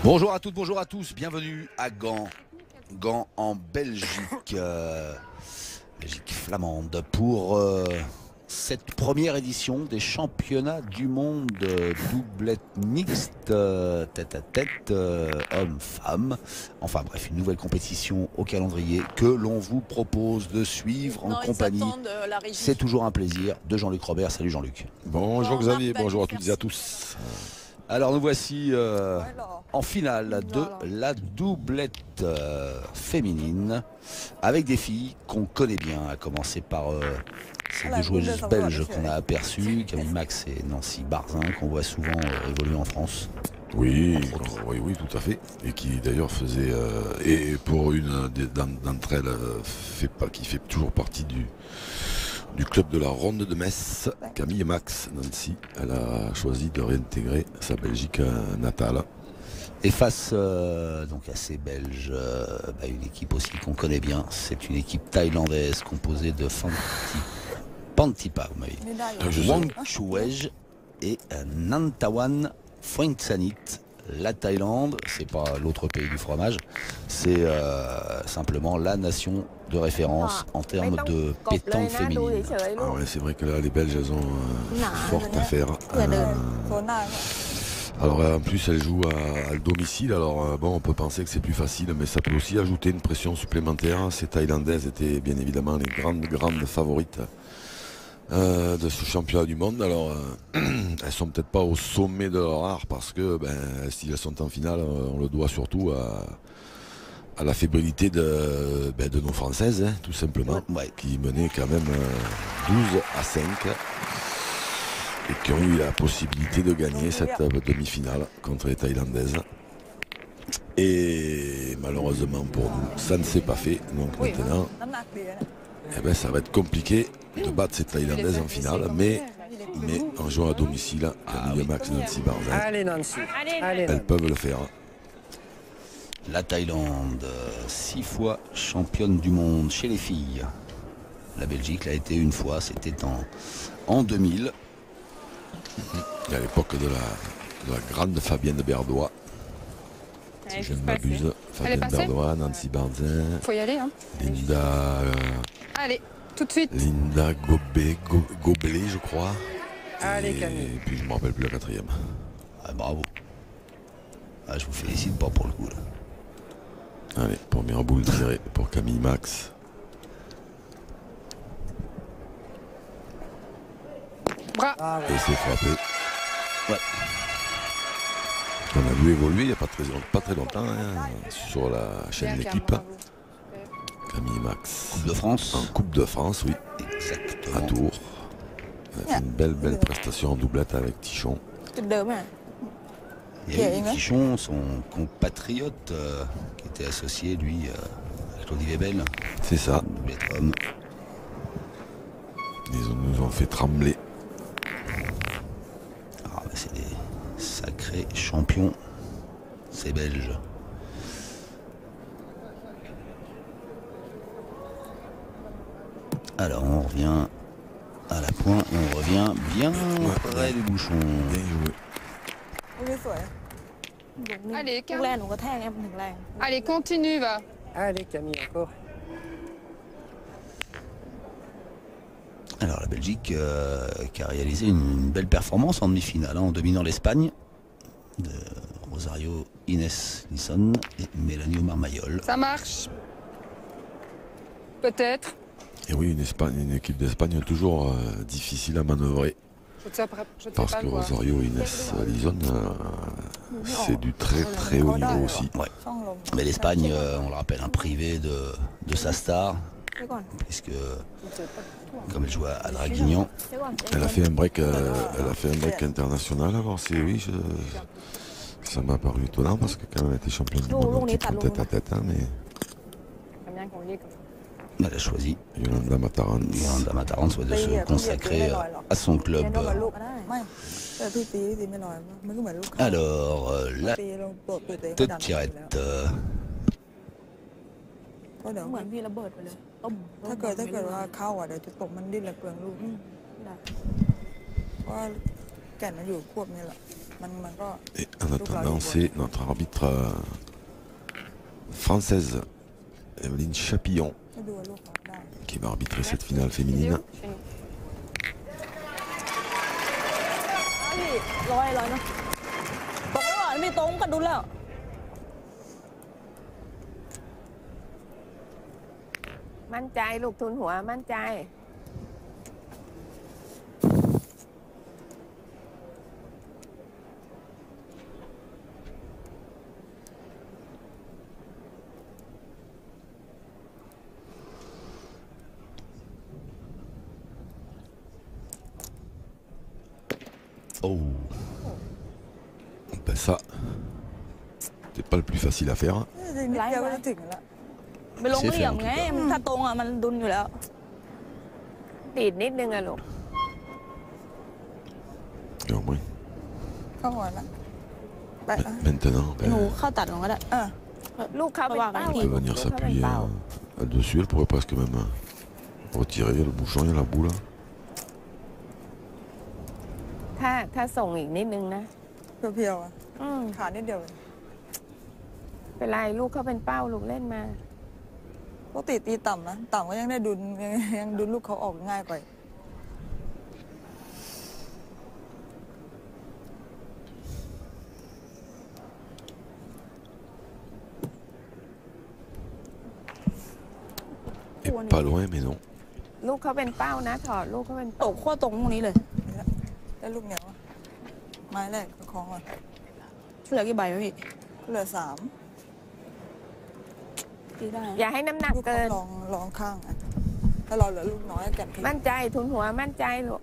Bonjour à toutes, bonjour à tous, bienvenue à Gand, Gand en Belgique, Belgique flamande, pour cette première édition des championnats du monde doublette mixte, tête à tête, hommes-femmes. Enfin bref, une nouvelle compétition au calendrier que l'on vous propose de suivre en compagnie. C'est toujours un plaisir de Jean-Luc Robert. Salut Jean-Luc. Bonjour Xavier, bonjour à toutes et à tous. Alors nous voici en finale de la doublette féminine avec des filles qu'on connaît bien, à commencer par ces deux joueuses belges qu'on a aperçues, Camille Max et Nancy Barzin, qu'on voit souvent évoluer en France. Oui, oui, tout à fait. Et qui d'ailleurs faisait, et pour une d'entre elles, qui fait toujours partie du club de la Ronde de Metz, Camille Max, Nancy, elle a choisi de réintégrer sa Belgique natale. Et face donc à ces Belges, une équipe aussi qu'on connaît bien, c'est une équipe thaïlandaise composée de Pantipa, Wang Chuej et Nantawan Phongsanit. La Thaïlande, c'est pas l'autre pays du fromage, c'est simplement la nation de référence en termes de pétanque féminine. Ah ouais, c'est vrai que là, les Belges, elles ont fort à faire. Alors en plus, elles jouent à domicile. Alors bon, on peut penser que c'est plus facile, mais ça peut aussi ajouter une pression supplémentaire. Ces Thaïlandaises étaient bien évidemment les grandes favorites de ce championnat du monde. Alors elles sont peut-être pas au sommet de leur art parce que si elles sont en finale, on le doit surtout à la fébrilité de nos Françaises, hein, tout simplement, qui menaient quand même 12-5 et qui ont eu la possibilité de gagner cette demi-finale contre les Thaïlandaises. Et malheureusement pour nous, ça ne s'est pas fait. Donc maintenant, ça va être compliqué de battre ces Thaïlandaises en finale, mais en jouant à domicile, Camille Max, Nancy Barzin, elles peuvent le faire. La Thaïlande, 6 fois championne du monde chez les filles. La Belgique l'a été une fois, c'était en 2000. À l'époque de la grande Fabienne Berdois. Si je ne m'abuse, Fabienne Berdois, Nancy Barzin. Faut y aller, hein. Linda. Allez, tout de suite. Linda Goblet, je crois. Allez, Camille. Et puis je ne me rappelle plus la quatrième. Ah, bravo. Ah, je vous félicite pas pour le coup là. Allez, première boule tirée pour Camille Max. Et c'est frappé. Ouais. On a vu évoluer il n'y a pas très longtemps hein, sur la chaîne L'équipe. Camille Max. Coupe de France. En Coupe de France, oui. Exactement. À Tours. Elle a fait une belle prestation en doublette avec Tichon. Et Tichon, son compatriote, qui était associé, lui, avec Olivier Bell. C'est ça. Homme. Ils nous ont fait trembler. C'est des sacrés champions, ces Belges. Alors on revient à la pointe, on revient bien près du bouchon. Bien joué. Allez, allez, continue, va. Allez, Camille, encore. Alors la Belgique qui a réalisé une belle performance en demi-finale, en dominant l'Espagne de Rosario Inés Lisson et Mélanie Marmayol. Ça marche. Peut-être. Et oui, une équipe d'Espagne toujours difficile à manœuvrer. Parce que Rosario Inés Lisson, c'est du très haut niveau aussi. Ouais. Mais l'Espagne, on le rappelle, un privé de sa star, puisque comme elle joue à Draguignan, elle a fait un break, international. Alors c'est oui, ça m'a paru étonnant parce que quand même elle était championne du monde tête à tête, hein, mais elle a choisi Yolanda Mataran soit de se consacrer à son club. Alors la tête tirette. ถ้าเกิดว่าเข้าเดี๋ยวจะตกมันดิ้นระเบิดลูกเพราะว่าแก่นมันอยู่ควบนี่แหละ มันก็ Et en attendant, c'est notre arbitre française, Evelyne Chapillon, ให้ดูลูกเขาได้ qui va arbitrer cette finale féminine. พี่ร้อยนะตรงแล้วอ่ะไม่ตรงกันดูแล้ว มั่นใจลูกทุนหัวมั่นใจ Oh, ben ça, c'est pas le plus facile à faire. นิดเดียวก็จะถึงแล้วไปลงเหลี่ยมไงมันถ้าตรงอ่ะมันดุนอยู่แล้ว ติดนิดนึงอะลูก Et au moins, เข้าหัวนะไป maintenant, หนู ben, เข้าตัดลงก็ได้ลูกเขาเป็นเป้า elle peut venir ลูกเขาเป็น s'appuyer เป้า dessus. Elle pourrait presque même retirer le bouchon, il y a la boule. ถ้าส่งอีกนิดนึงนะ เพียวๆอ่ะ อืม ขาดนิดเดียว เป็นไรลูกเขาเป็นเป้าลูกเล่นมา ปกติตีต่ำนะต่ำก็ยังได้ดุนยังดุนลูกเขาออกง่ายกว่า Et pas loin, mais non. ลูกเขาเป็นเป้านะถอดลูกเขาเป็น ต เป้าก ขั้วตรงตรงนี้เลยได้ลูกเหนียวอะไม้แรกประคองก่อนเหลือกี่ใบวะพี่เหลือ3ตีได้ อย่าให้น้ำหนัก ลูก เกิน ลองข้างอ่ะถ้าเราเหลือลูกน้อยแก่นขยาย มั่นใจทุนหัวมั่นใจลูก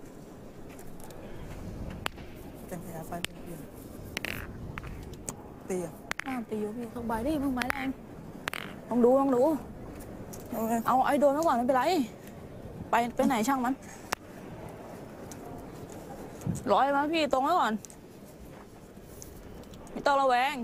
แก่นขยายไฟเป็นอื่นตีอ่ะ ตีอยู่พี่ต้องใบดิมึงไม้แรงลองดู เอาไง เอาไอ้โดนมาก่อนไม่เป็นไร ไปไหนช่างมันร้อยมาพี่ตรงไว้ก่อนไม่ต้องระแวง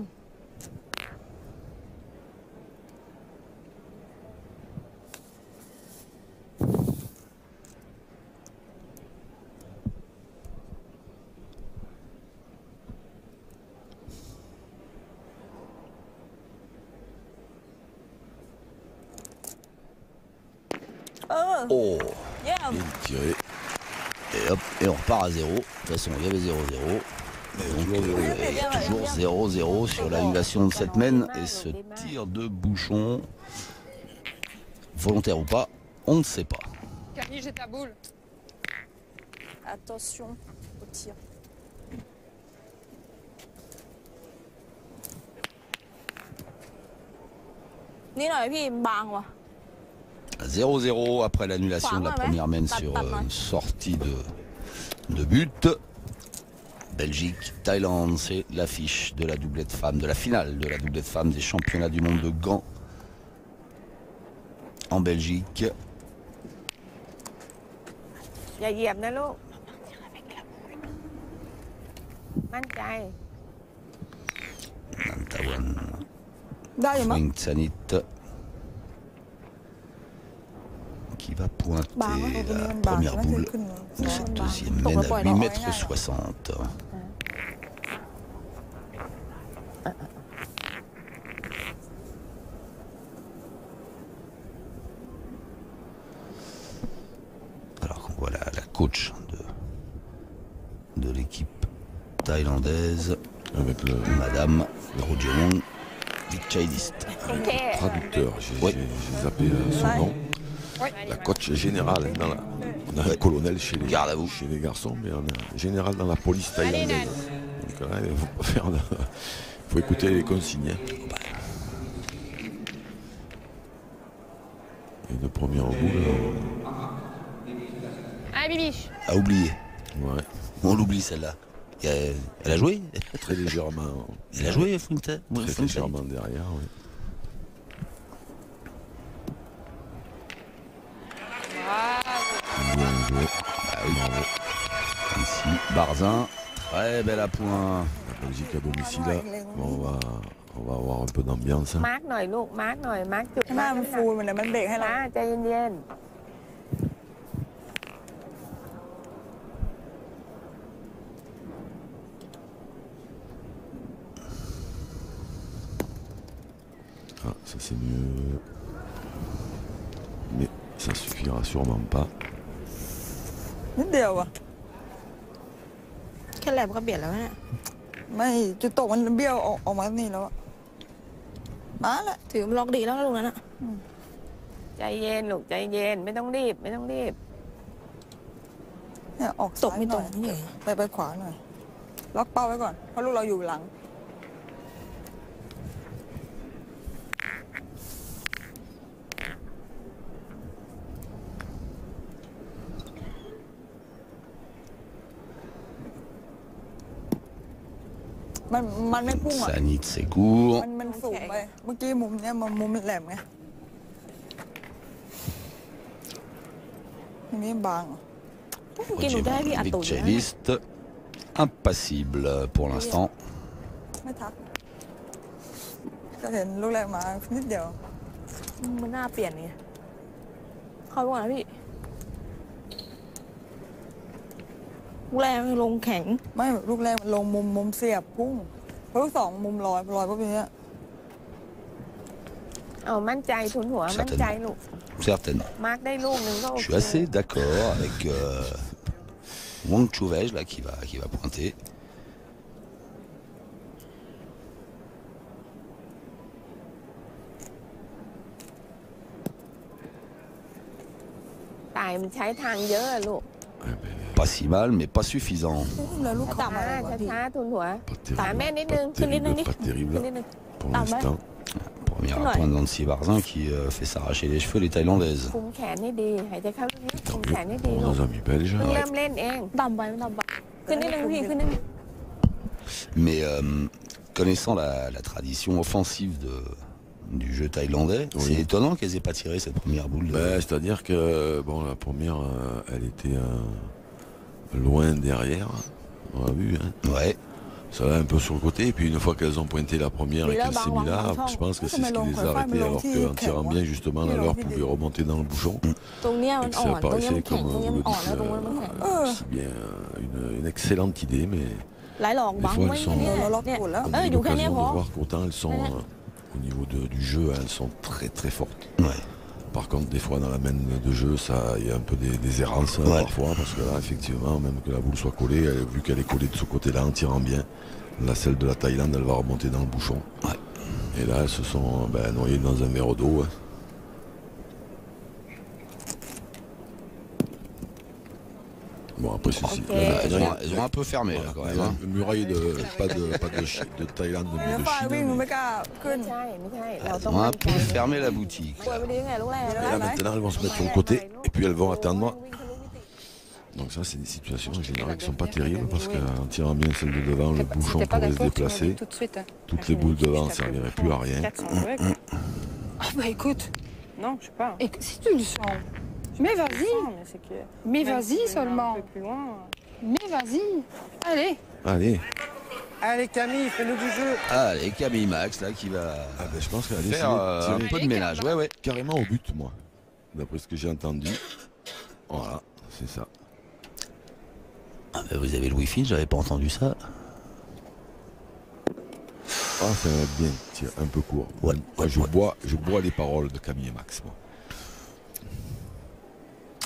Oh, Yeah. Bien tiré. et hop, et on repart à 0. De toute façon, il y avait 0-0. Donc, toujours 0-0 sur l'annulation de cette mène. Et ce tir de bouchon, volontaire ou pas, on ne sait pas. Camille, j'ai ta boule. Attention au tir. Niหน่อยพี่บางว่ะ 0-0 après l'annulation de la première mène sur une sortie de but. Belgique, Thaïlande, c'est l'affiche de la doublette femme, de la finale de la doublette femme des championnats du monde de Gand en Belgique. อย่าเหยียบนะลูก มั่นใจ Nantawan ได้อยู่มั้ง Wingtsanit qui va pointer Bah, la première boule de cette deuxième mène à 8,60 m. Alors qu'on voit la coach de l'équipe thaïlandaise, Avec le Madame Rojewong Vichaidist. โอเค traducteur, j'ai Oui. zappé son Ouais. nom. Oui. La coach générale, on a un colonel chez Garde à vous. chez les garçons, mais on a un général dans la police thaïlandaise. Donc là, il faut pas faire faut écouter les consignes. Et une première boule, Allez, Bibiche. A oublié. ouais, On l'oublie celle-là. Elle a joué. très légèrement, Elle a joué, Funta. très légèrement derrière. Ouais. Bravo. Bien joué. Bravo. Ici, Barzin. Très belle à point. La Belgique à domicile, bon, on va avoir un peu d'ambiance. มาร์กหน่อยลูก มาร์กหน่อย มาร์กจุด ข้างหน้ามันฟูมันเดี๋ยวมันเบรกให้เรา ใจเย็น เ Ça c'est mieux. Mais ça suffira sûrement pas. นิดเดียวอ่ะ แค่แหลมก็เบียดแล้วเนี่ย ไม่จุดตกมันเบี้ยวออกมานี่แล้วอะมาละ ถือมันล็อกดีแล้วลูกนั้นอ่ะ ใจเย็นลูกใจเย็นไม่ต้องรีบไม่ต้องรีบ เนี่ยออก ต ซ้าก ย ไม่ ห ตร น่ ง อย นี่เลย ไปขวาหน่อยล็อกเป้าไว้ก่อนเพราะลูกเราอยู่หลัง มันไม่พุ่งอ่ะ Ça nique ses cours. มันสูงไป เมื่อกี้มุมเนี้ยมุมแหลมไงทีนี้บางอ่ะ กินหนูจะให้พี่อัดตูดอยู่นะ Celliste impassible pour l'instant. ไม่ทัก ก็เห็นลูกแรกมานิดเดียว มันน่าเปลี่ยนไงเข้าไปก่อนนะพี่ลูกแรกมันลงแข็ง ไม่ลูกแรกมันลงมุมเสียบพุ่งเพราะลูกสองมุมลอยปุ๊บอย่างเนี้ย เอามั่นใจทุนหัวมั่นใจลูก Certainement. มาร์กได้ลูกหนึ่งก็โอ Je เค suis assez d'accord avec Wang Chuwej là qui va pointer. ตายมันใช้ทางเยอะอะลูก Pas si mal, mais pas suffisant. แล้วลูกเขา ช้า มาอะไรวะพี่ ช้าๆทุนหัว Pas ตาย terrible. แม่นิดนึง ขึ้นนิดนึงดิ Pas terrible ขึ้นนิดนึง pour Ah, ouais. l'instant. Premier Ouais. point de Nancy Barzin qui fait s'arracher les cheveux les Thaïlandaises. คุมแขนให้ดีหายใจเข้าลึกๆคุ Tant ม mieux แขนให้ดี pour ลูก nos amis belges. เพิ่งเริ่มเล่นเอง ต่ำไปมันต่ำไปขึ้นนิดนึงพี่ขึ้นนิดนึง Mais connaissant la tradition offensive du jeu thaïlandais, Oui. c'est étonnant qu'elles aient pas tiré cette première boule. C'est-à-dire que bon, la première, elle était loin derrière. On l'a vu. Hein. Ouais. Ça va un peu sur le côté. Et puis une fois qu'elles ont pointé la première et Mais là, qu'elle s'est bah, mise là, on va je pense que c'est ce qui les a arrêtés. Alors qu'en tirant bien, justement, la leur pouvait remonter dans le bouchon. ตรงเนี้ย Et มัน que อ่ ça อนตรงเนี้ยมัน apparaissait แข็ง comme ตรงเนี้ย vous มัน le อ่อนแล้ว dites, ตรงเนี้ยมันแข็ง aussi bien une excellente idée, mais หลายหลอกบัง des fois, ไว้ elles อย่าง sont- เนี้ย เราล็อก เนี่ย หมดแล้ว on เอ a อ eu อยู่แค่เนี้ย l'occasion พอ de voir qu'autant elles sont au niveau du jeu, elles sont très très fortes. Ouais. Par contre, des fois, dans la main de jeu, il y a un peu des errances Ouais. parfois, parce que là, effectivement, même que la boule soit collée, vu qu'elle est collée de ce côté-là, en tirant bien, là, celle de la Thaïlande, elle va remonter dans le bouchon. Ouais. Et là, elles se sont noyées dans un verre d'eau. Hein. Bon, après, ceci. Ok. Elles ont un peu fermé là quand même. Hein. Une muraille pas de Thaïlande, mais แล้ว de ฝ้ายวิ่ง Chine. หนูไม่กล้าขึ้น ไม่ใช่ไม่ใช่เรา Elles ต้อง ont มั่ un นใจ peu fermé la boutique. เปิดไปดียังไงลูกแรก Et là, maintenant, elles vont se mettre sur le côté, et puis elles vont attendre. Donc ça, c'est des situations en général qui ne sont pas terribles, parce qu'en tirant bien celle de devant, le bouchon Si t'es pas pourrait se d'accord, tu me le déplacer. dis tout de suite. Hein. Toutes les boules devant ne serviraient plus à rien. 400 ouais, quoi. Ah bah écoute. Non, je sais pas. Et si tu le sens. Mais vas-y. Mais, c'est que... mais vas-y seulement. Un peu plus loin. Mais vas-y. Allez. Allez, Allez Camille, fais-nous du jeu. Allez, Camille Max là qui va je pense qu'elle a faire décidé de un tirer peu de ménage. Ouais, ouais. carrément au but, moi. D'après ce que j'ai entendu. Voilà, c'est ça. Ah, bah, vous avez le wifi, j'avais pas entendu ça. Ah, ça va bien, tiens, un peu court. Ouais, Moi, ouais, je bois les paroles de Camille et Max, moi.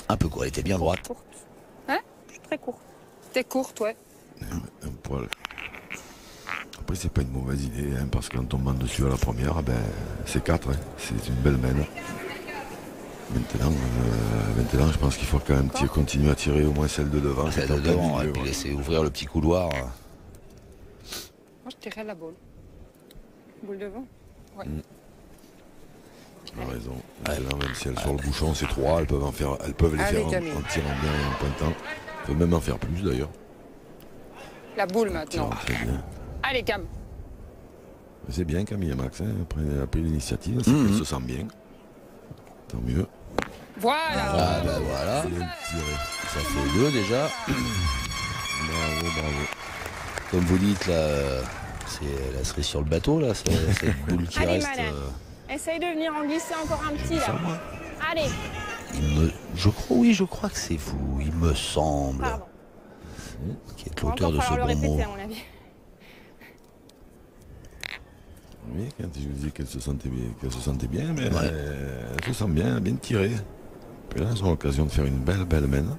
Un peu quoi, elle était bien droite. Courte. Hein? Je suis très courte. T'es courte, ouais. Un poil. Après, c'est pas une mauvaise idée, hein, parce qu'en tombant dessus à la première, ben, c'est 4, hein. C'est une belle mène. Maintenant, je pense qu'il faut quand même continuer à tirer au moins celle de devant. Celle qui est de en plein devant, milieu, et puis ouais. laisser ouvrir le petit couloir. Moi, je tirais la boule. Boule devant. Ouais. Tu as raison. Maintenant, même si elles sont sur le bouchon, c'est 3, elles peuvent les Allez, faire Camille. en tirant bien et en pointant. Elles peuvent même en faire plus d'ailleurs. La boule Tirant maintenant. très bien. Allez, Cam. C'est bien Camille et Max, hein, après elle a pris l'initiative, c'est qu'elle se sent bien. Tant mieux. Voilà. Ah bah voilà, Bien tiré. ça fait 2 déjà. Bravo, bravo. Comme vous dites là, c'est la cerise sur le bateau là, cette boule qui Allez, reste. madame. Essaye de venir en glisser encore un petit là. Allez, Je crois que c'est vous, il me semble, pardon. qui est On va l'auteur encore de ce falloir le bon mot. répéter à mon avis. Oui, quand je vous disais qu'elle se sentait bien, mais elle se sent bien, bien tirée. Puis là, elles ont l'occasion de faire une belle main.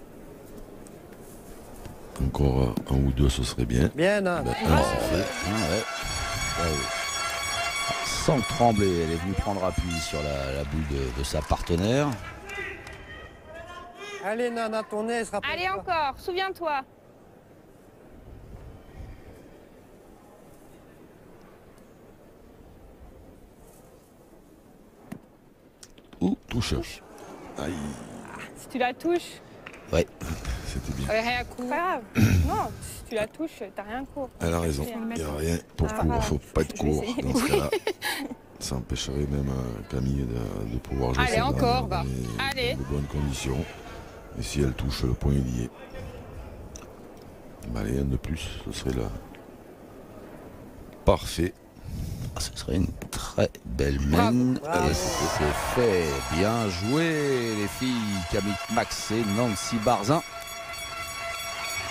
Encore un ou deux, ce serait bien. Bien, Nan. Ben, Ouais. Sans trembler, elle est venue prendre appui sur la boule de sa partenaire. Allez, Nan, à ton aise, rappelle-toi. Allez, encore, souviens-toi. Touche. Aïe, Si tu la touches, Ouais. c'était bien. rien à coup. Pas grave. Non, si tu la touches, t'as rien à coup. Elle a raison. Il n'y a rien pour court. Il ne faut pas être Je vais court essayer. dans ce cas-là. Ça empêcherait même Camille de pouvoir jouer Allez, sa encore, gamme bah. dans Allez. de bonnes conditions. Et si elle touche, le point est lié. Bah, allez, un de plus, ce serait là. Parfait. Ce serait une très belle main. Et c'est fait. Bien joué, les filles. Camille Max et Nancy Barzin.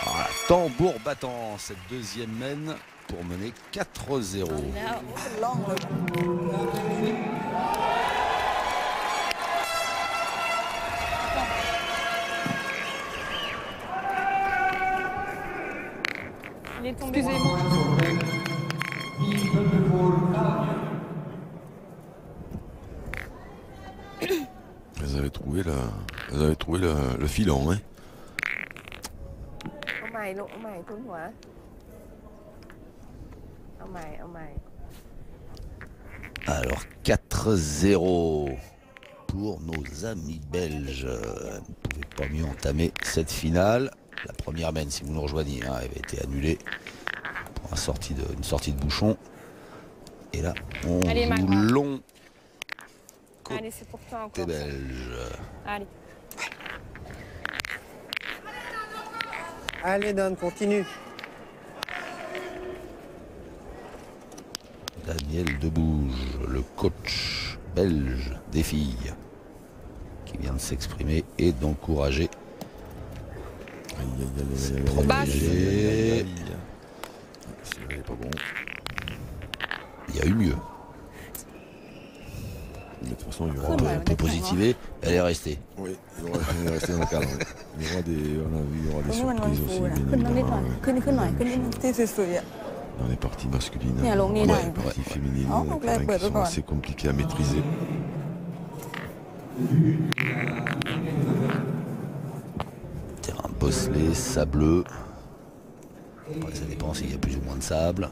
Voilà, tambour battant cette deuxième main pour mener 4-0. เป็นร่องเลย Il est tombé. Excusez-moi. Elles avaient trouvé le filon, hein. เอาใหม่ลูกเอาใหม่ทุนหัวเอาใหม่เอาใหม่ Alors 4-0 pour nos amis belges. Vous ne pouvez pas mieux entamer cette finale. La première main, si vous nous rejoignez, hein, avait été annulée pour une sortie de bouchon. Et là, on Allez, joue Magma. long Allez, c'est pour toi côté encore. belge. Allez. Allez, Nan, continue. Daniel Debouge, le coach belge des filles, qui vient de s'exprimer et d'encourager. Protéger. C'est pas bon. Il y a eu mieux. Mais de toute façon, il y On aura peut positiver, elle est restée. Oui, il va rester dans le cadre. Il y aura des surprises aussi, bien ขึ้นมานิดหน่อย évidemment, ขึ้นหน่อยขึ้นนิดหน่อย ที่สวยๆอ่ะ dans les parties masculines. Et alors, on est Ouais, là. les parties féminines, Oh, il y en a donc là, qui ouais, sont ouais. assez compliquées à maîtriser. Terrain bosselé, sableux. Après, ça dépend s'il y a plus ou moins de sable.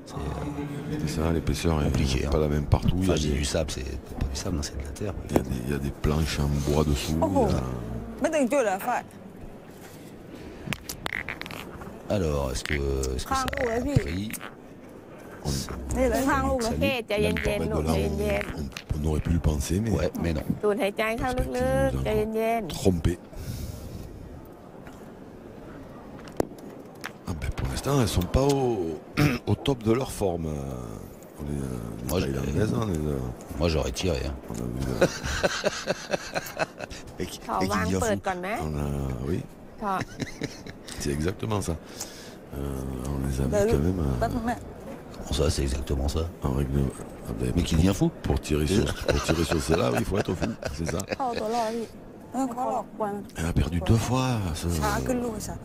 C'est ça, l'épaisseur est Compliqué, pas la même partout. Enfin, il, je y dis a du sable, c'est pas du sable, non, c'est de la terre. il y a des planches en bois dessous. Oh. il y a- ไม่ถึงจุดเหรอฝ่าย Alors, est-ce que ça Ah, ouais, a oui. pris นี่เลย ข้างลูกเลย โอเคใจเย็น Même ๆ pas ลูก de ใจ là, เย็น on aurait pu le penser, mais Ouais, mais non. ๆสูดหายใจเข้าลึกๆใจเย็น trompé. Ah ben, pour l'instant, elles sont pas au top de leur forme. Les Moi, je- Thaïlandaises, hein, Moi, j'aurais tiré. Hein. on a vu, ๆขอวางเปิดก่อนไหม oui, ขอ c'est exactement ça. On les a เดี๋ยว mis ลูก quand même แป๊บนึงแม่ Comment ça, c'est exactement ça? en règle. Ah ben, Mais qui devient fou? pour tirer sur celle-là, oui, il faut être fou, c'est ça. เข้าตัวรอดพี่ เออเขาหลอก วาง Elle a perdu 2 fois ช้าขึ้นลูกช้า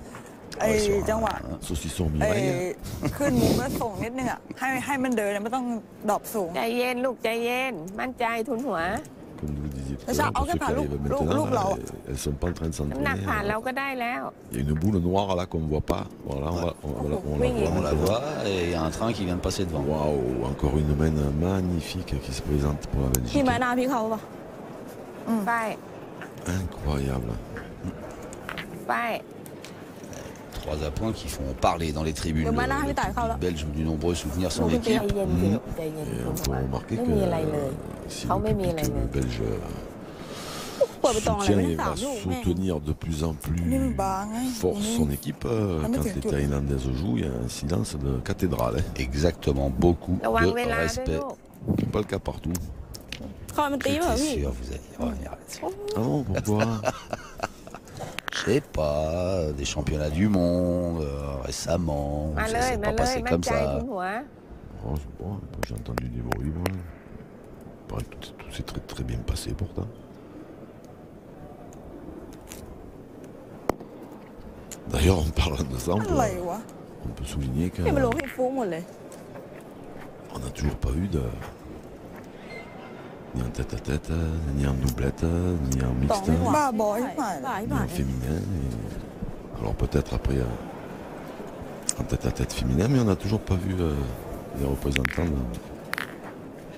ไอ้จังหวะ saucisson ไอ้ Mireille. ขึ้นมุมแล้วส่งนิดนึงอ่ะให้มันเดินไม่ต้องดรอปสูง ใจเย็นลูกใจเย็น มั่นใจทุนหัว Comme vous le disiez tout à Ça, l'heure, pour ok, ceux qui par arrivent l'eau, maintenant, là. elles sont pas en train de น้ำหนัก s'entraîner. ผ่านเราก็ได้แล้ว Il y a une boule noire là qu'on ne voit pas. Voilà, on Oui, la On voit. la voit et il y a un train qui vient de passer devant. Waouh, encore une main magnifique qui se présente pour la พี่ Belgique. ไม้หน้าพี่เขาปะ ป้าย Incroyable. ป้าย Trois appoints qui font parler dans les tribunes. Le Le Mana, oui, t'as public belge du nombreux souvenirs son ใจ équipe. เย็นสิลูกใจเย็น Et ทุน on หัว peut remarquer ไม่ que มีอะไรเลย si Ah, le mais il public est là. belge เปิดไปตองอะไรไม่ soutient ได้ et สาม va ลูกแม่ง soutenir de plus en นี่มัน plus บางไง fort son équipe, Ah, mais quand c'est les tout. Thaïlandaises jouent, il y a un silence de cathédrale. Hein. Exactement, beaucoup ระวัง de เวลาด้วย respect. ลูก C'est pas le cas partout. คอยมันตีเปล่า J'étais พี่ sûr, vous alliez revenir là-dessus. Ah non, pourquoi? Je sais pas, des championnats du monde récemment, มาเล ça ย s'est มา pas เลย passé มั่น comme ใจ ça. ทุนหัว Oh Oh, c'est bon, j'ai entendu des bruits. Bon. Tout s'est très très bien passé pourtant. D'ailleurs, en parlant de ça, on peut souligner qu'on นี่มันลงให้ฟุ้งหมดเลย n'a toujours pas eu de... ni en tête-à-tête, ni en doublette, ni en ต่อ mixte, ไม่ ni บ้าบอยใหม่หลายใหม่ en féminin. Alors peut-être après en tête-à-tête féminin, mais on n'a toujours pas vu les représentants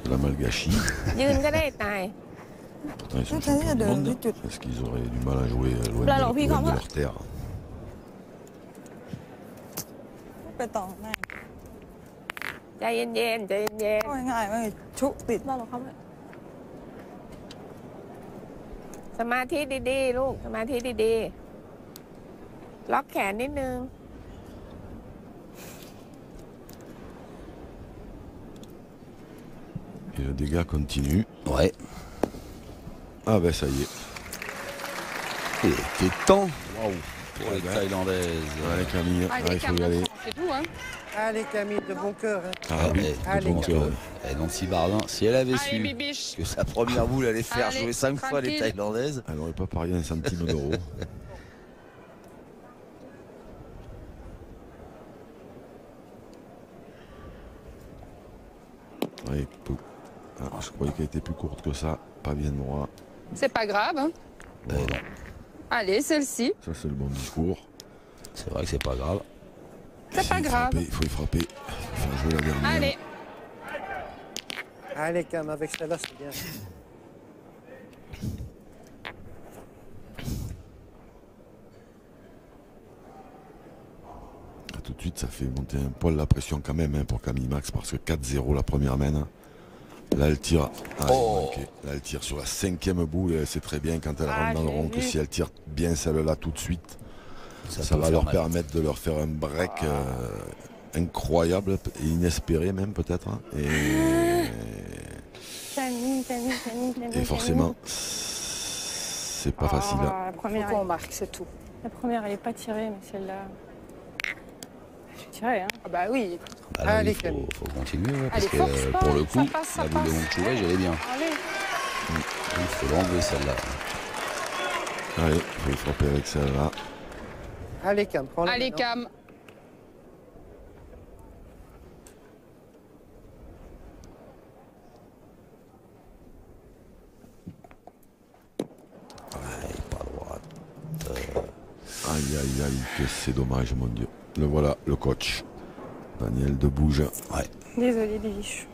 de la Malgachie. ยืนก็ได้ตาย Pourtant ils sont champions du monde. Est-ce qu'ils auraient du mal à jouer loin de leur terre? ไปต่อแม่ ใจเย็นๆใจเย็น ก็ง่ายๆไม่ชุติด เราหรอครับ ๆสมาธิดีๆลูกสมาธิดีๆล็อกแขนนิดนึง Et le dégât continue. Ouais. Ah ben ça y est. Il était temps pour les Thaïlandaises. Allez Camille, il faut y aller. C'est tout, hein. Allez Camille, de bon cœur. Hein. Ah oui, allez, de bon cœur. Nancy Barzin, si elle avait Allez, su bibiche. que sa première boule allait faire Allez, jouer 5 fois les tranquille. Thaïlandaises. Elle n'aurait pas parié un centime d'euro. Ouais, je croyais qu'elle était plus courte que ça, pas bien droit. C'est pas grave, hein. Voilà. Non, Allez, celle-ci. Ça c'est le bon discours. c'est vrai que c'est pas grave. C'est pas grave. Il faut y frapper. Faire jouer la dernière. Allez. Allez Cam, avec celle-là c'est bien. Tout de suite, ça fait monter un poil la pression quand même pour Camille Max parce que 4-0 la première mène. Là, elle tire. Ah, là, elle tire sur la 5e boule et elle sait très bien quand elle rentre dans le rond que si elle tire bien celle-là tout de suite, ça va leur permettre de leur faire un break incroyable et inespéré même peut-être. Et forcément, c'est pas facile. La première, on marque, c'est tout. La première, elle est pas tirée, mais celle-là. Je suis tirée, hein. Ah bah oui. Bah là, Allez, il Camille. faut continuer ouais, parce Allez, que force pas, pour le ça coup, passe, ça la boule de passe. Montchouvet, elle est bien. Allez. Il faut l'enlever celle-là. Allez, il faut y frapper avec celle-là. Allez Cam, prends-la. Allez, maintenant. Cam. Ouais, pas droite. Aïe aïe aïe, que c'est dommage mon Dieu. Le voilà, le coach. Daniel de Bouge. Ouais. Désolée, biche.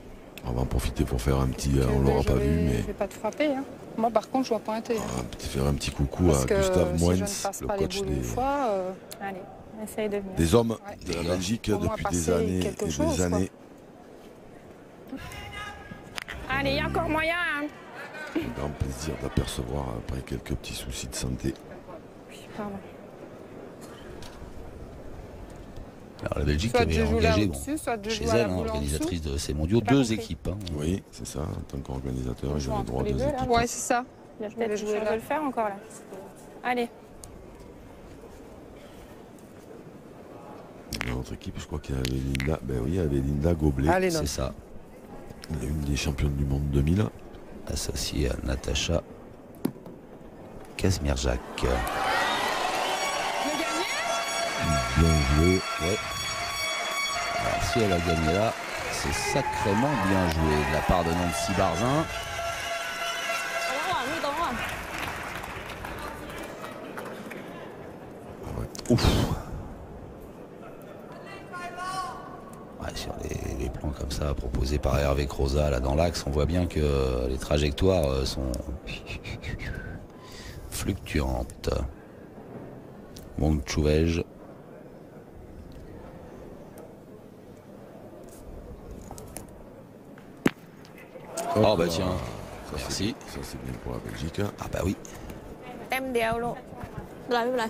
On va en profiter pour faire un petit, on l'aura pas vu, mais Je vais pas te frapper, hein. Moi, par contre, je vois pointer. faire un petit coucou Parce à que Gustave si Moins, je ne passe le pas les coach boules une fois, Allez, essaye de venir. des hommes Ouais. de la Belgique Au moins depuis des passer années quelque et chose, des quoi. années. Allez, il y a encore moyen, hein. Un grand plaisir d'apercevoir après quelques petits soucis de santé. Oui, pardon. Alors, la Belgique Soit avait je joue là engagé au-dessus, soit je chez joue à la elle, boule en dessous. organisatrice de ces mondiaux, J'ai pas 2 compris. équipes. Hein. Oui, c'est ça, en tant qu'organisateur, On j'ai joue le entre droit les de deux, là. équipes. Ouais, c'est ça. Il y a Je vais peut-être jouer quelque chose là. à le faire encore, là. Allez. Dans notre équipe, je crois qu'il y avait Linda, ben oui, il y avait Linda Goblet, Allez C'est Nancy. ça. une des championnes du monde 2000. Associée à Natacha Kazmierczak. Bien joué. Ouais. Alors, si elle a gagné là, c'est sacrément bien joué de la part de Nancy Barzin. Ouf. Ouais, sur les plans comme ça proposés par Hervé Croza là dans l'axe, on voit bien que les trajectoires sont fluctuantes. Montchouvet. Oh bah tiens, Ça, merci. Ça c'est bien pour la Belgique. Ah bah oui. เต็มเดียวลูก ไม่เป็นไร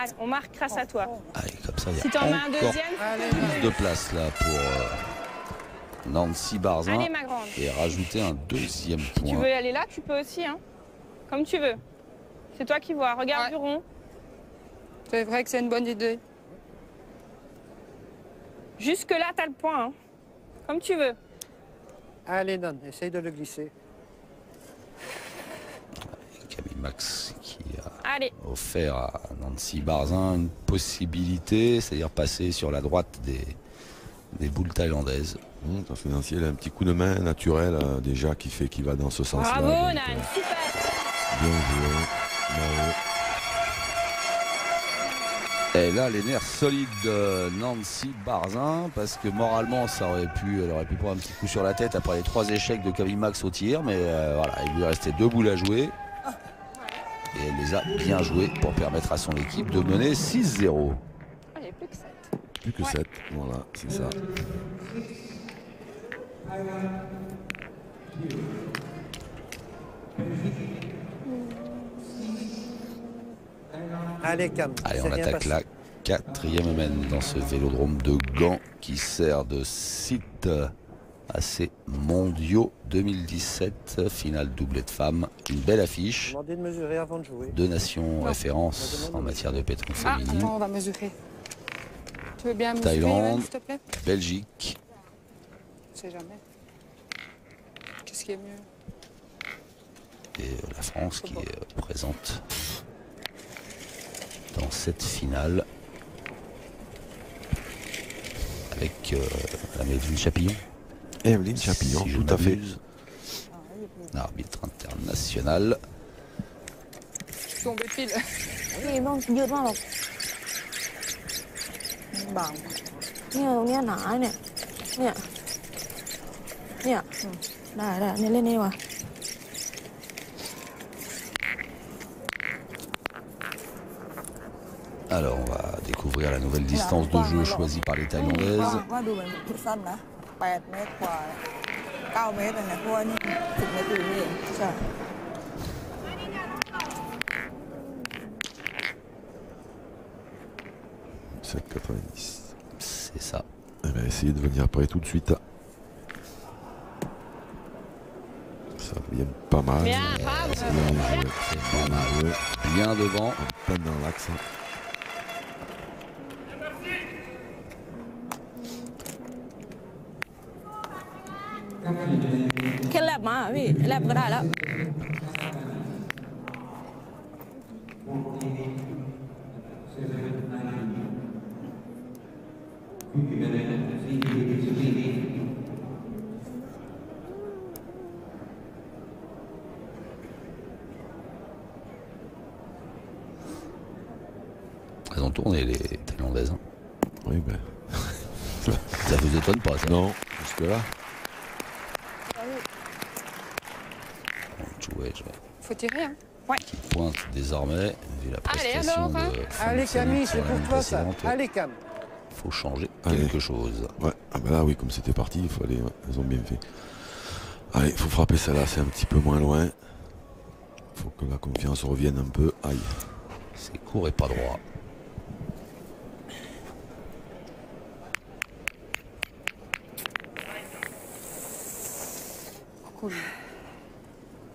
Allez, on marque grâce à toi. Allez, comme ça, il y a Si t'en mets un encore deuxième, Allez, plus de place là pour Nancy Barzin allez, ma grande. et rajouter un deuxième Tu point. veux aller là, tu peux aussi, hein. Comme tu veux. C'est toi qui vois. Regarde Ouais. du rond. C'est vrai que c'est une bonne idée. Jusque-là, t'as le point, hein. Comme tu veux. Allez, Non, essaye de le glisser. Camille Max qui a Allez. offert à Nancy Barzin une possibilité, c'est-à-dire passer sur la droite des boules thaïlandaises. Parce que Nancy, elle a un petit coup de main naturel déjà qui fait qu'il va dans ce sens-là. Bravo, donc, Nan, super. bien joué. Bravo. Et là, les nerfs solides de Nancy Barzin, parce que moralement, elle aurait pu prendre un petit coup sur la tête après les 3 échecs de Camille Max au tir, mais voilà, il lui restait 2 boules à jouer. Et elle les a bien jouées pour permettre à son équipe de mener 6-0. Allez, plus que 7. Plus que 7, voilà, c'est ça. Allez, Cam. Allez, c'est on rien attaque passé. la 4e mène dans ce vélodrome de Gand qui sert de site à ces mondiaux 2017, finale doublée de femmes. Une belle affiche. Demandez de mesurer avant de jouer. 2 nations références en matière de pétanque Ah, féminine. attends, on va mesurer. Tu veux bien mesurer, Thaïlande. Yoann, s'il te plaît? Belgique. Je sais jamais. Qu'est-ce qui est mieux? Et la France qui est présente dans cette finale avec la Médine Chapillon. Evelyne Chapillon, si je tout à fait. m'abuse. Arbitre international. Tombé pile. นี่ต้องยืดมากหรอกบางเนี่ยตรงเนี้ยหนาเนี่ยได้เนี่ยเล่นนี่ว่ะ Alors on va découvrir la nouvelle distance de jeu choisie par les Thaïlandaises. ว่าดูเหมือนสั้นนะ8 เมตรกว่า9 เมตรเนี่ยเพราะว่านี่10 เมตรอยู่นี่เองใช่ 7,90. C'est ça. Elle va essayer de venir près tout de suite. Ça vient pas mal. Bien, bravo. C'est bien joué. C'est pas mal. Bien devant. En plein dans l'axe. แค่แลบมาพี่แลบก็ได้แล้ว Elles ont tourné les Thaïlandaises. Hein. Oui, ben. Ça vous étonne pas ça? Non, jusque-là. Ouais, Faut tirer, hein? qui pointe désormais, vu la prestation alors, hein. de Allez, Camille, c'est pour toi ça. précédente. Allez, Cam. Faut changer Allez. quelque chose. Ouais, ah ben là, oui, comme c'était parti, il faut aller. Ouais, elles ont bien fait. Allez, il faut frapper ça là, c'est un petit peu moins loin. Il faut que la confiance revienne un peu. Aïe. C'est court et pas droit. Cool.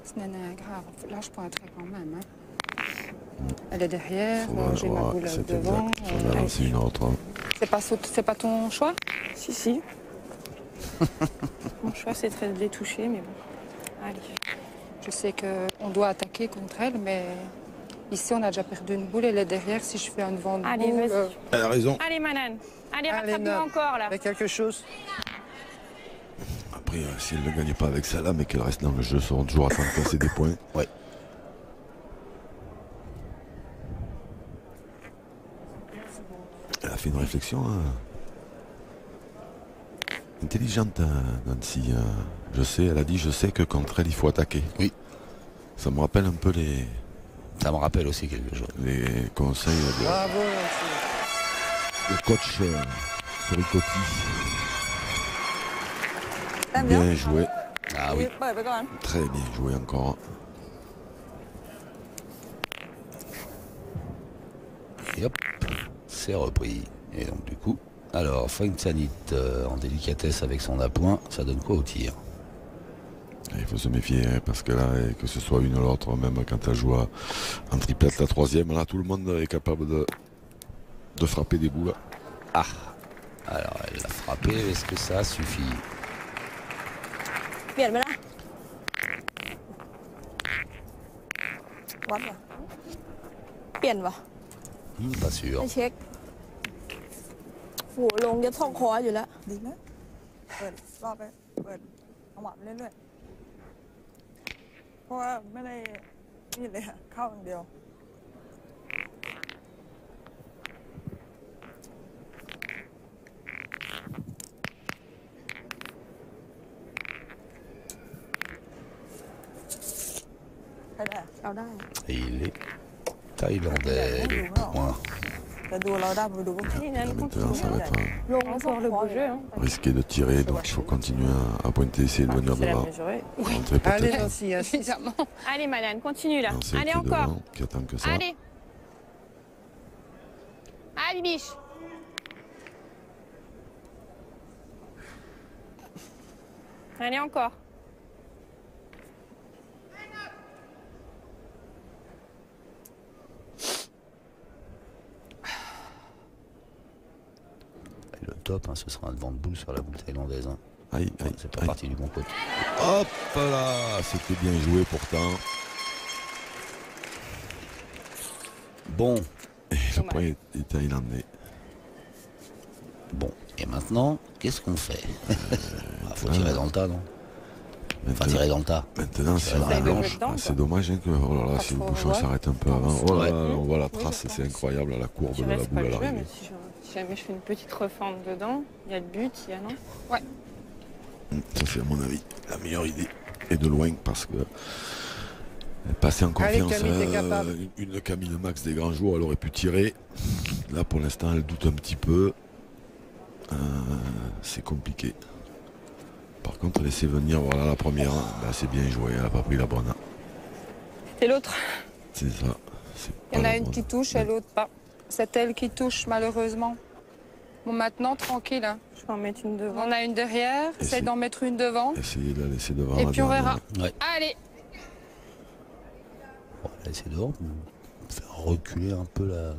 Ce n'est rien grave. Là, je pointerai quand même. Hein. Elle est derrière, j'ai ma boule c'est devant. exact. Faut en avancer une autre. Hein. C'est pas ton choix? Si, si. Mon choix, c'est de les toucher, mais bon. Allez. Je sais qu'on doit attaquer contre elle, mais ici, on a déjà perdu une boule. Elle est derrière. Si je fais un devant de Allez, boule... vas-y. Elle a raison. Allez, Manan. Allez, Allez, rattrape-le Nan. encore, là. Fais quelque chose. Après, si elle ne gagne pas avec celle-là, mais qu'elle reste dans le jeu, seront toujours à train de casser des points. Ouais. Elle a fait une réflexion intelligente, Nancy. Je sais, elle a dit, je sais que contre elle, il faut attaquer. Oui. Ça me rappelle un peu Ça me rappelle aussi quelque chose. les conseils Bravo, Nancy. de coach Soricotti. แต้มเดียว Bien joué, Ah oui. เปิดไปก่อน très bien joué encore. Et hop, c'est repris. Et donc du coup, alors Feintanit en délicatesse avec son appoint, ça donne quoi au tir? Il faut se méfier hein, parce que là, que ce soit une ou l'autre, même quand elle joue en triplette la troisième, là tout le monde est capable de frapper des boules. Ah, alors elle l'a frappé, est-ce que ça suffit? เปลี่ยนไหมล่ะวัดเหรอเปลี่ยนวะ Pas sûr. ไปเช็คโหลงจะท่องคออยู่แล้วดีนะเปิดรอบไปเปิดเอาหวานเรื่อยๆเพราะว่าไม่ได้นี่เลยอะเข้าอย่างเดียวใครได้เอาได้ Et il est thaïlandais, le point. แต่ดูเราได้ไปดูก็ Là, maintenant, ça va être ลงแล้วle beau jeu risqué de tirer, donc il faut continuer à pointer, essayer de venir C'est la devant. mesurée. Rentrer Allez, peut-être. Nancy, insiste. Évidemment. Allez, Madame, continue là. Lancer Allez, qui est encore. devant, qui attend que ça. Allez. Allez, biche. Allez, encore. Et le top, hein, ce sera un devant de boule sur la boule thaïlandaise. Hein. Aïe, aïe, C'est pas aïe. parti du bon côté. Hop là, c'était bien joué pourtant. Bon, Et le point est thaïlandais. bon. Et maintenant, qu'est-ce qu'on fait? Faut tirer dans le tas, non? Enfin, tirer dans le tas. Maintenant, si Tirer on dans la Essaye de blanche. jouer dedans, c'est dommage hein, que oh là là, si le trop bouchon loin. s'arrête un peu avant. Oh là là, Ouais. on voit la trace, c'est incroyable, la courbe Tu de la restes pas boule à le jeu, l'arrivée. mais si jamais je fais une petite refente dedans, il y a le but, il y a non. Ça c'est à mon avis la meilleure idée. Et de loin parce que passer en Allez, confiance, Camille, t'es capable. une Camille Max des grands jours, elle aurait pu tirer. Là pour l'instant elle doute un petit peu. C'est compliqué. Par contre laisser venir, voilà la première, ben, c'est bien joué, elle n'a pas pris la bonne. C'est l'autre. C'est ça. c'est Il y en pas a la une bonne. qui touche et l'autre pas. C'est elle qui touche, malheureusement. Bon, maintenant, tranquille. Hein. Je vais en mettre une devant. On a une derrière. Et Essaye c'est- d'en mettre une devant. Essayez de la laisser devant. Et la puis on dernière. verra. Ouais. Allez. Bon, là, c'est devant. Faire reculer un peu la.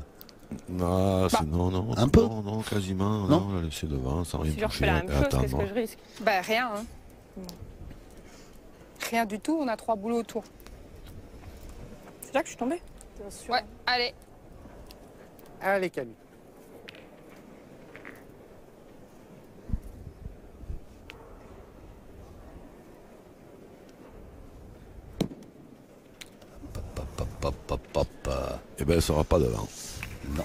Non, c'est non, non. Un peu Non, non, quasiment. Non. Non, la laisser devant sans rien Si je refais toucher la et même chose, qu'est-ce attendre. que je risque? Ben, rien. Hein. Rien du tout. On a 3 boules autour. C'est là que je suis tombée. Ouais, allez. Allez, Camille. Eh ben, elle sera pas devant. Non.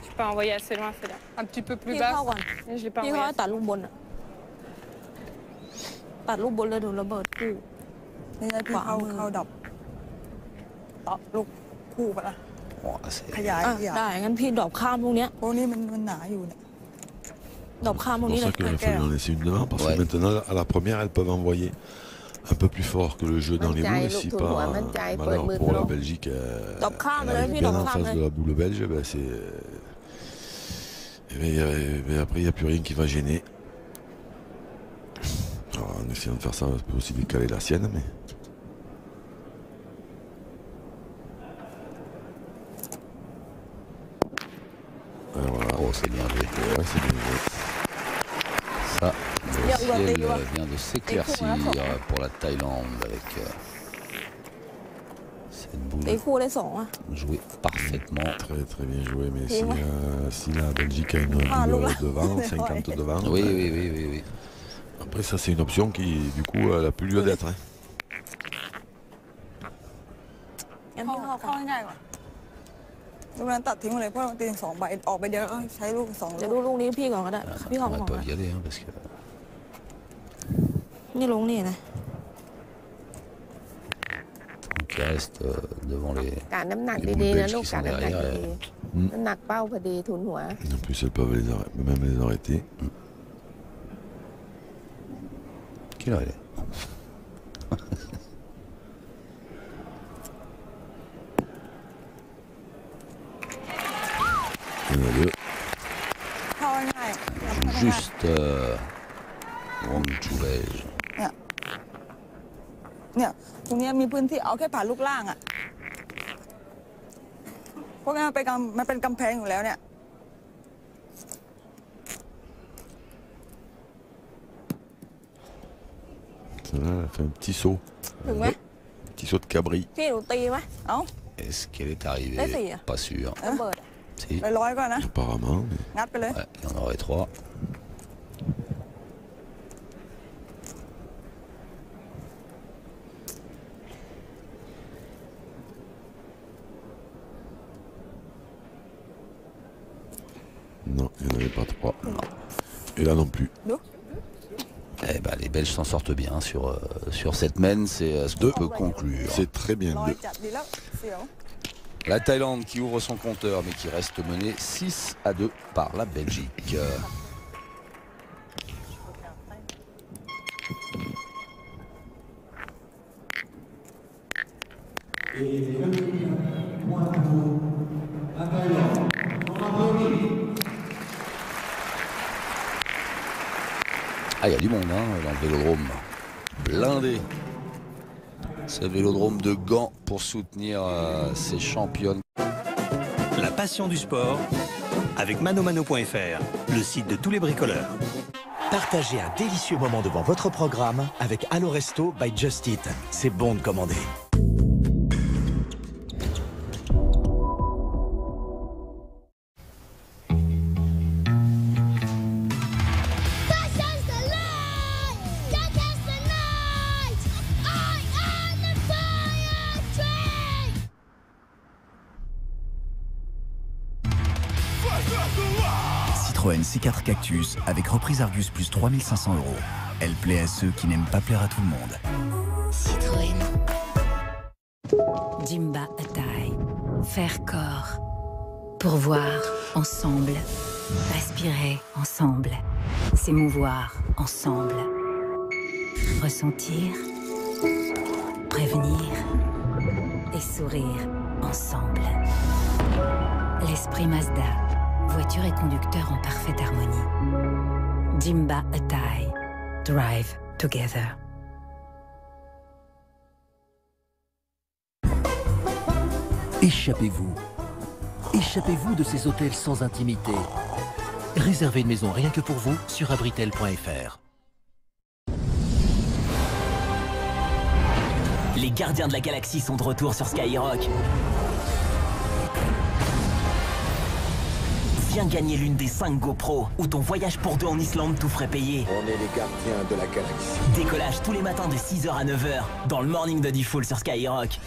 Je peux pas envoyer assez loin, c'est là. Un petit peu plus พี่ bas. เข้าก่อน Et je l'ai pas พี่ envoyé เขา assez ตัดลูกบนอะตัดลูกบนแล้วโดนระเบิดคู่นี่ไงพี่เข้าดับต่อลูกคู่ปะล่ะ Bon, c'est- ขยายได้งั้นพี่ดรอปข้ามพวกเนี้ยพวกนี้มันหนาอยู่เนี่ยดรอปข้ามพวก C'est นี้ pour เล ça ย qu'il a fallu en laisser une devant. Parce Ouais. que maintenant, à la première, elles peuvent envoyer un peu plus fort que le jeu dans les boules. Et si pas, malheur pour la Belgique, elle arrive bien en face de la boule belge, ben c'est. Et après, il n'y a plus rien qui va gêner. Alors, en essayant de faire ça, on peut aussi décaler la sienne, mais. Et voilà. Oh, c'est bien joué. Ouais, c'est bien joué. Ça, Bien, le on va ciel payer, vient de s'éclaircir Et pour la pour la Thaïlande avec cette ตี boule คู่ได้2อ่ะ jouée parfaitement. Très très bien joué, mais Et ouais. si la Belgique a une Ah, boule là. devant, Ouais. 50 devant. Oui, ben, oui, oui, oui, oui. Après ça c'est une option qui du coup elle a plus lieu d'être. Hein. งั้นพี่เข้าง่ายกว่าลูกนั้นตัดทิ้งไปเลยเพราะมันตี2 ใบออกไปเดียวก็ใช้ลูก2จะดูลูกนี้พี่ก่อนก็ได้ Ah, พี่เข้า maintenant, ก่อน elles peuvent y aller hein, parce que นี่ลงนี่นะ donc, il reste devant les. การน้ำหนัก Les ดี boules ๆนะ belges ลูก qui การ sont น้ำหนัก derrière. ดี Mm. ๆน้ำหนักเป้าพอดีทุนหัว En plus elles peuvent même les arrêter. Quelle heure il est? Il y en a deux. เข้าง่าย Joue juste Wong Chu belge. เนี่ยตรงนี้มีพื้นที่เอาแค่ผ่านลูกล่างอ่ะพวกนี้มันเป็นกำแพงอยู่แล้วเนี่ย Elle a fait un petit saut. Petit saut de cabri. Est-ce qu'elle est arrivée? Pas sûr. Si. Apparemment. Ouais, il y en aurait 3. Non, il n'y en avait pas 3. Et là non plus. Eh ben, les Belges s'en sortent bien sur cette mène, c'est ce qu'on peut conclure. C'est très bien. La Thaïlande qui ouvre son compteur mais qui reste menée 6-2 par la Belgique. Ah, il y a du monde dans le vélodrome. Blindé. C'est le vélodrome de Gand pour soutenir ces championnes. La passion du sport avec manomano.fr, le site de tous les bricoleurs. Partagez un délicieux moment devant votre programme avec Allo Resto by Just Eat. C'est bon de commander. Citroën C4 Cactus avec reprise Argus plus 3500 €. Elle plaît à ceux qui n'aiment pas plaire à tout le monde. Citroën. Jimba Atai. Faire corps. Pour voir ensemble. Respirer ensemble. S'émouvoir ensemble. Ressentir. Prévenir. Et sourire ensemble. L'esprit Mazda. Voiture et conducteur en parfaite harmonie. Jimba Atai. Drive together. Échappez-vous. Échappez-vous de ces hôtels sans intimité. Réservez une maison rien que pour vous sur abritel.fr. Les gardiens de la galaxie sont de retour sur Skyrock. Viens gagner l'une des 5 GoPro ou ton voyage pour 2 en Islande tout frais payé. On est les gardiens de la galaxie. Décollage tous les matins de 6h à 9h dans le Morning de Diffoul sur Skyrock.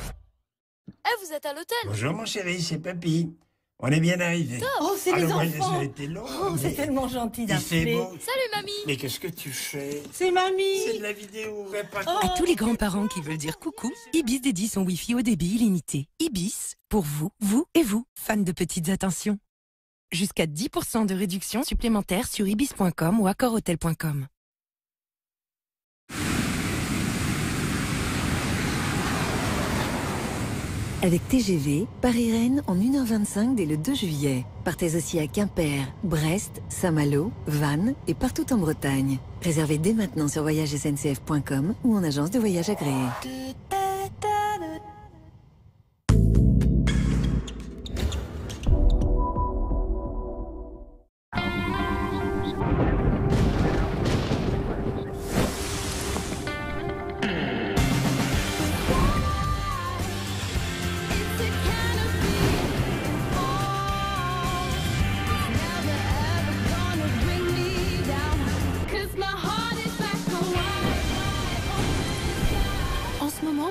Vous êtes à l'hôtel? Bonjour mon chéri, c'est Papy. On est bien arrivés. Oh, c'est les enfants. Ça a été long. Oh, c'est tellement gentil d'appeler. Bon. Salut mamie. Mais qu'est-ce que tu fais? C'est mamie. C'est de la vidéo. À tous les grands-parents qui veulent dire coucou, Ibis dédie son Wi-Fi au débit illimité. Ibis, pour vous, vous et vous, fans de petites attentions. Jusqu'à 10% de réduction supplémentaire sur ibis.com ou accorhotel.com. Avec TGV, Paris-Rennes en 1h25 dès le 2 juillet. Partez aussi à Quimper, Brest, Saint-Malo, Vannes et partout en Bretagne. Réservez dès maintenant sur voyagesncf.com ou en agence de voyage agréée.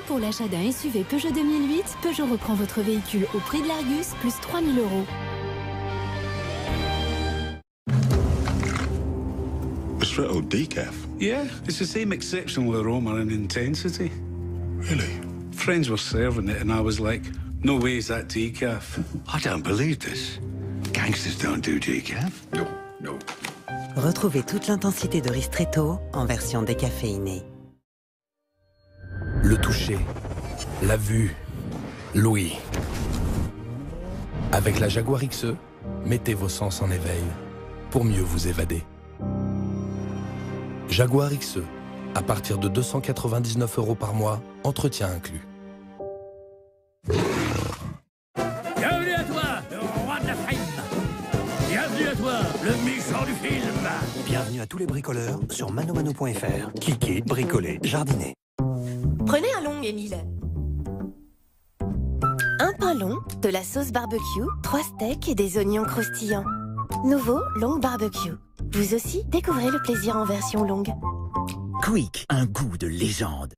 Pour l'achat d'un SUV Peugeot 2008, Peugeot reprend votre véhicule au prix de l'Argus, plus 3 000 €. Ristretto decaf? Yeah, it's the same exceptional aroma and intensity. Really? Friends were serving it and I was like, no way is that decaf. I don't believe this. Gangsters don't do decaf. No, no. Retrouvez toute l'intensité de Ristretto en version décaféinée. Le toucher, la vue, l'ouïe. Avec la Jaguar XE, mettez vos sens en éveil pour mieux vous évader. Jaguar XE, à partir de 299 € par mois, entretien inclus. Bienvenue à toi, le roi de la frime. Bienvenue Bienvenue à toi, le méchant du film. Bienvenue à tous les bricoleurs sur manomano.fr. Cliquez, bricolez, jardinez. Prenez un long, Émile. Un pain long, de la sauce barbecue, 3 steaks et des oignons croustillants. Nouveau long barbecue. Vous aussi, découvrez le plaisir en version longue. Quick, un goût de légende.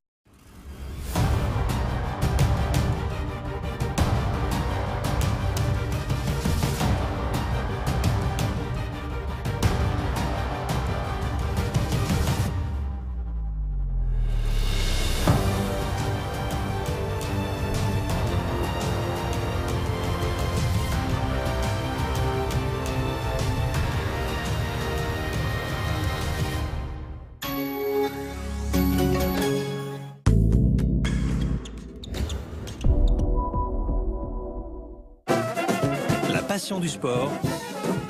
La passion du sport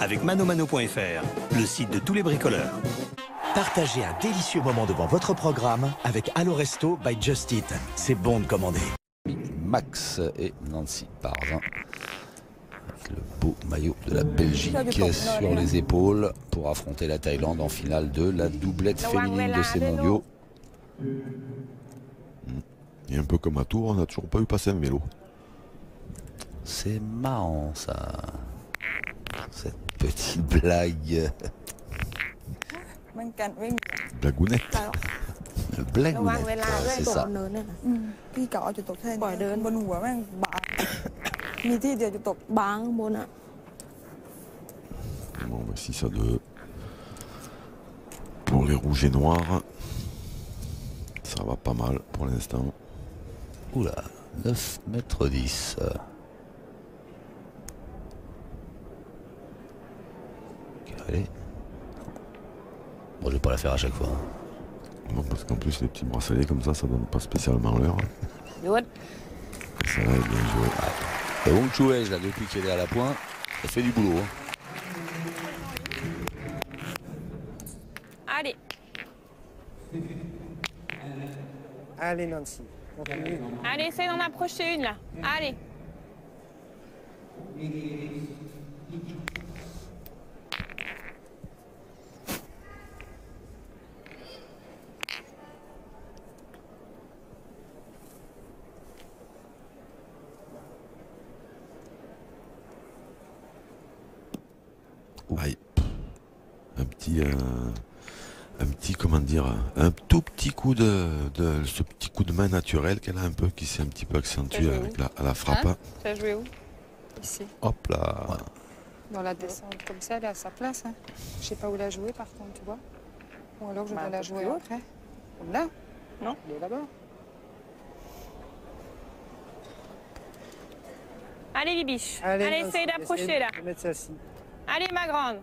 avec manomano.fr, le site de tous les bricoleurs. Partagez un délicieux moment devant votre programme avec Allo Resto by Just Eat. C'est bon de commander. Max et Nancy Parzin. Avec le beau maillot de la Belgique sur les épaules pour affronter la Thaïlande en finale de la doublette féminine de ces mondiaux. Et un peu comme à Tours, on n'a toujours pas eu passer un vélo. C'est marrant ça. Cette petite blague. Blagounette. Blagounette, c'est ça. พี่เก่าเอาจุดตกแค่นี้บนหัวแม่งบางมีที่เดียวจุดตกบางข้างบนอ่ะ Bon, bah, 6 à 2. Pour les rouges et noirs, ça va pas mal pour l'instant. Oula, 9 mètres 10. Allez. Bon, je vais pas la faire à chaque fois. Non, parce qu'en plus, les petits bracelets comme ça donne pas spécialement l'heure. Ça va être bien joué. Et Wong Chouej, là, depuis qu'il est à la pointe, ça fait du boulot. Allez. Allez, Nancy. Continue. Allez, essaye d'en approcher une là. Allez. Aïe. Un petit, comment dire, un tout petit coup ce petit coup de main naturel qu'elle a un peu, qui s'est un petit peu accentué avec la frappe. Hein, tu as joué où? Ici. Hop là. Dans la descente, comme ça, elle est à sa place. Hein. Je sais pas où la jouer par contre, tu vois. Ou alors je dois la jouer après. Là? Non? Elle est là-bas. Allez, Bibiche. Allez, essaye d'approcher là. Mettre ça ci. Allez, ma grande.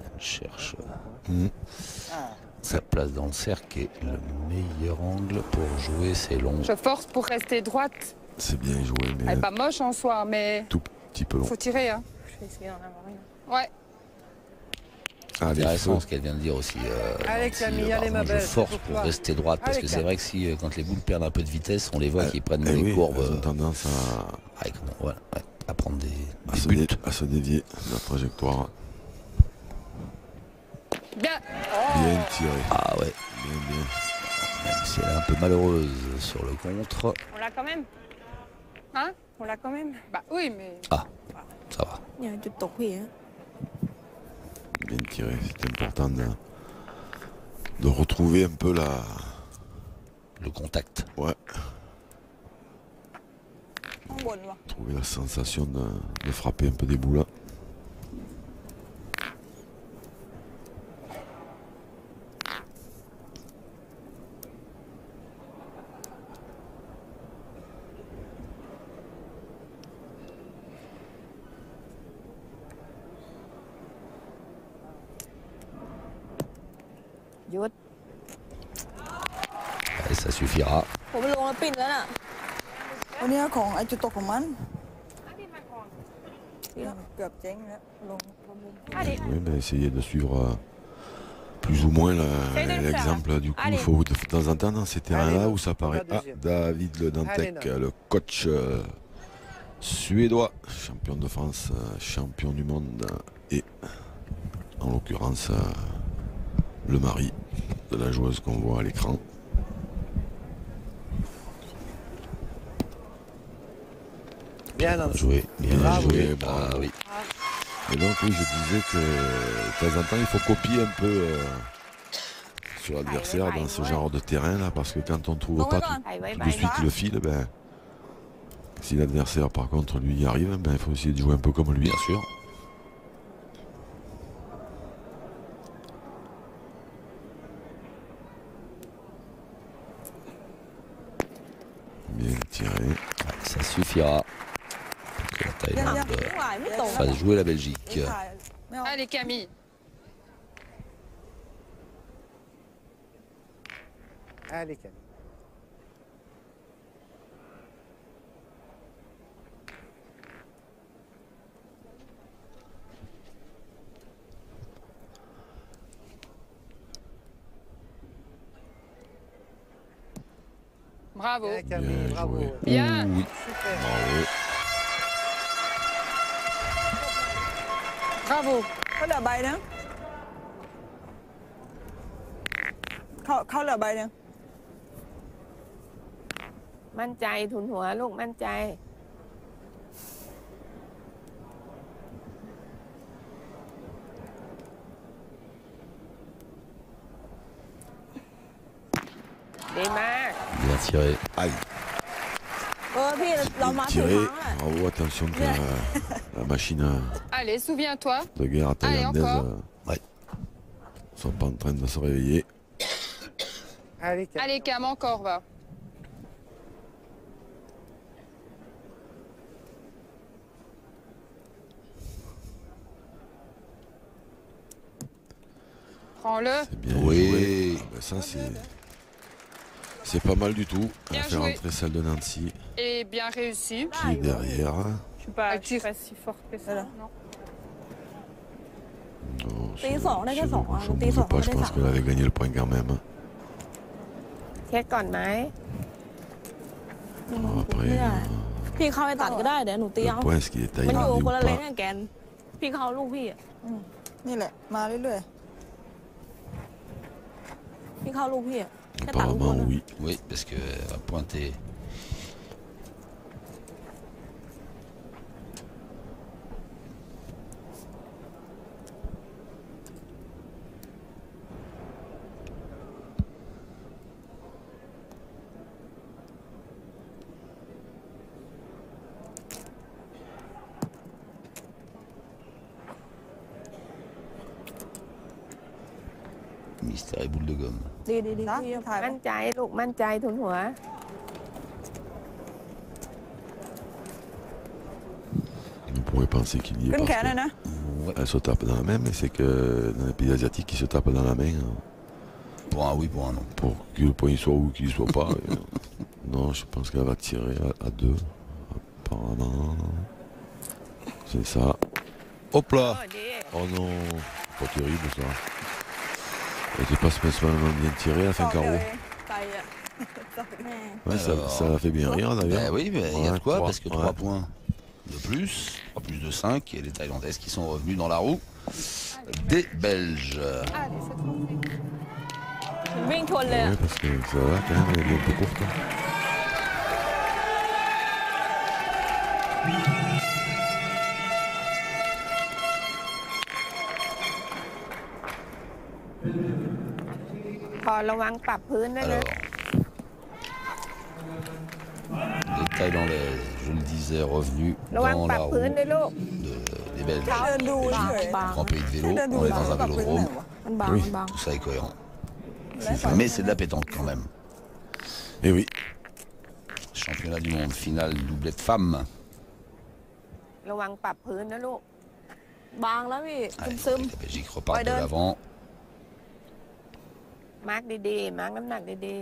Elle cherche sa place dans le cercle et le meilleur angle pour jouer c'est long. Je force pour rester droite. C'est bien joué, mais Elle est pas moche en soi, mais tout petit peu long. faut tirer. Hein. Je vais essayer d'en avoir une. Ouais. C'est intéressant ce qu'elle vient de dire aussi. Allez, Nancy, Camille, allez, ma je belle, force c'est pour pour toi. rester droite parce Allez, que c'est Cam. vrai que si quand les boules perdent un peu de vitesse, on les voit qui prennent des oui, courbes. elles ont tendance à prendre des buts. À se dévier de la trajectoire. Bien. Bien tiré. Ah ouais. Bien. Même si elle est un peu malheureuse sur le contre. On l'a quand même. Hein? On l'a quand même. Bah oui, mais. Ah, ça va. เนี่ยจุดตกพี่ฮะ Bien tiré. C'est important de retrouver un peu le contact. Ouais. ข้างบนวะ Trouver la sensation de frapper un peu des boules là. Et ça suffira. ผมลงแล้วปิดแล้วน่ะวันนี้ของไอ้จุดตกของมัน Oui, mais essayez de suivre plus ou moins l'exemple. Du coup, il faut de temps en temps dans ces terrains-là où ça paraît. Ah, David Le Dantec, le coach suédois, champion de France, champion du monde et en l'occurrence le mari de la joueuse qu'on voit à l'écran. Bien joué, bien joué, bravo. Oui. Et donc oui, je disais que de temps en temps il faut copier un peu sur l'adversaire dans ce genre de terrain là, parce que quand on ne trouve pas tout de suite le fil, ben, si l'adversaire par contre lui y arrive, ben, il faut essayer de jouer un peu comme lui. Bien sûr. Bien tiré. Ça suffira pour que la Thaïlande fasse jouer la Belgique. Allez Camille. Allez Camille. Bravo. Bien, Camille, bravo. Bien. Oui. Super. Bravo. เขาเหลือใบนึงเขาเหลือใบนึง มั่นใจทุนหัวลูกมั่นใจ ดีมาก Bien tiré. Aïe. พี่เรามาถึง Tiré. ครั้งอ่ะ Bravo, attention que la machine Allez, souviens-toi. de guerre thaïlandaise encore. sont pas en train de se réveiller. Allez Camille. Allez Cam, encore va. Prends-le. Bien Oui. joué. Ah ben ça c'est pas mal du tout. On Bien va faire joué. entrer celle de Nancy Et bien réussi. qui est derrière. Je suis pas si forte que ça. Non. Non, ตีสองได้แค่สองอ่ะ j'en ตีสอง doute pas, ไม่ je ได้ pense สาม qu'elle avait gagné le point quand même. เช็คก่อนไหม Après, ไม่ได้พี่เข้าไปตัดก็ได้เดี๋ยวหนูตีเอา le point, est-ce qu'il est มันอยู่ thaïlandais คน ou ละเลน pas? กับแกนพี่เข้าลูกพี่อ่ะนี่แหละมาเรื่อยๆพี่เข้าลูกพี่อ่ะแค่ตัดลูกคน Apparemment, oui. Oui, parce qu'elle va pointer. Mystère et boule de gomme. ดีดีดีพี่ถ่าย มั่นใจลูกมั่นใจทุนหัว On pourrait penser qu'il y est ขึ้น parce แขนเลย que นะ elle se tape dans la main, mais c'est que dans les pays asiatiques, ils se tapent dans la main. Pour un oui, pour un non. Pour que le point soit ou qu'il ne soit pas. Non, je pense qu'elle va tirer à deux. Apparemment. C'est ça. Hop là. Oh non. Pas terrible ça. Elle n'était pas spécialement bien tirée, elle a fait un carreau. ไกลอ่ะแม่ Ouais, ça l'a fait bien rire d'ailleurs. Ben oui, mais il y a de quoi, Ouais, parce que 3 ouais. points de plus, 3 plus de 5, et les Thaïlandaises qui sont revenues dans la roue des Belges. Allez, cette fois. วิ่งชนเลย Ouais, อ่ะ parce que ça va quand même, elle est un peu courte. Hein. พอระวังปรับพื้นด้วยนะ Alors, les Thaïlandaises, je le disais, revenues ระวัง dans ปรับ la พื้น roue ด้วยลูก des Belges. เดินดูเฉย Grand pays de vélo, on est dans un vélodrome, มันบาง Oui. มันบาง tout ça est cohérent. Mais c'est de la pétanque quand même. Et oui. Championnat du monde, finale doublette femmes. ระวังปรับพื้นนะลูก บางแล้วพี่ Allez, ซึม la Belgique repart Ouais, de donne. l'avant. มาร์กดีๆ มาร์กน้ำหนักดี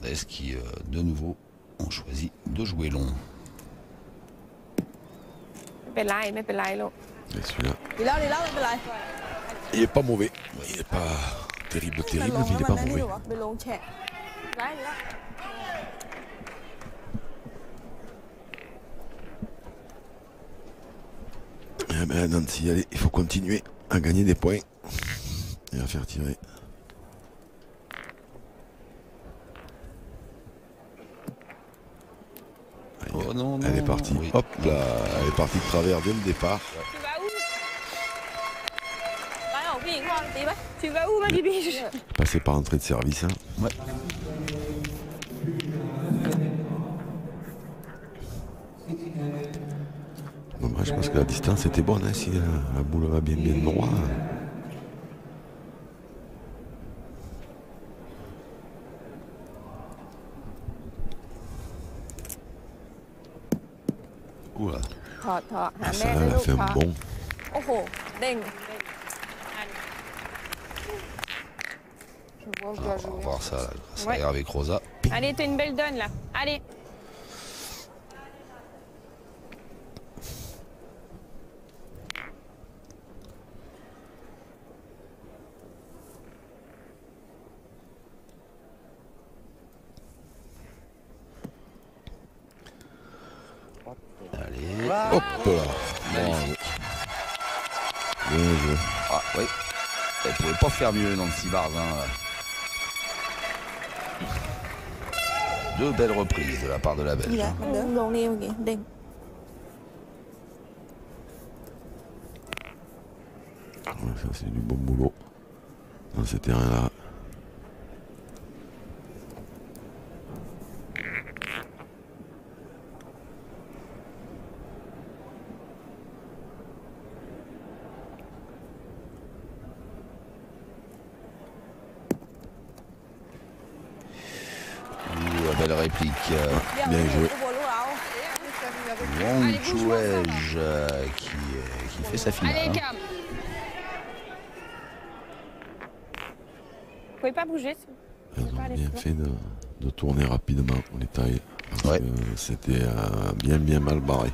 Thaïlandaises qui, de nouveau, ont choisi de jouer long. ๆ ไม่เป็น เป็นไรไม่เป็นไรลูก Et celui-là, ดีแล้วไม่เป็นไร il est pas mauvais. Il est pas terrible, แต่ terrible, ลง mais il แล้ว est มัน pas นั่นนี่ mauvais. หรอวะไปลงแฉะไล่แล้ว Eh ben, Nancy, allez, il faut continuer à gagner des points et à faire tirer. Allez, Oh non, elle est non, partie. oui. Hop là, elle est partie de travers dès le départ. Tu vas où, ma bibiche? Passé par entrée de service. Hein. Ouais. Dommage parce que la distance était bonne, hein, si la boule va bien droit. Oula. ถอดหา Ah, แม่ ça, นะ elle ลู a ก fait ถอ un ด bon. โอ้โห เด้ง Je vois où je On dois va jouer. voir ça là, grâce à Ouais. Hervé Croza. Allez, t'as une belle donne là. Allez. Allez. Hop là. Bravo. Bien joué. Ah oui. Elle pouvait pas faire mieux Nancy Barzin. Deux belles reprises de la part de la นี่ Belge. แหละมันเด้อลงนี่เมื่อกี้เด้ง Ouais, ça c'est du bon boulot dans ces terrains-là. Ouh, la belle réplique. Bien joué. Wang Chuej qui fait sa finale. Allez, hein. Cam. Vous pouvez pas bouger. Elles ont bien fait de tourner rapidement les tailles. Parce que c'était bien mal barré.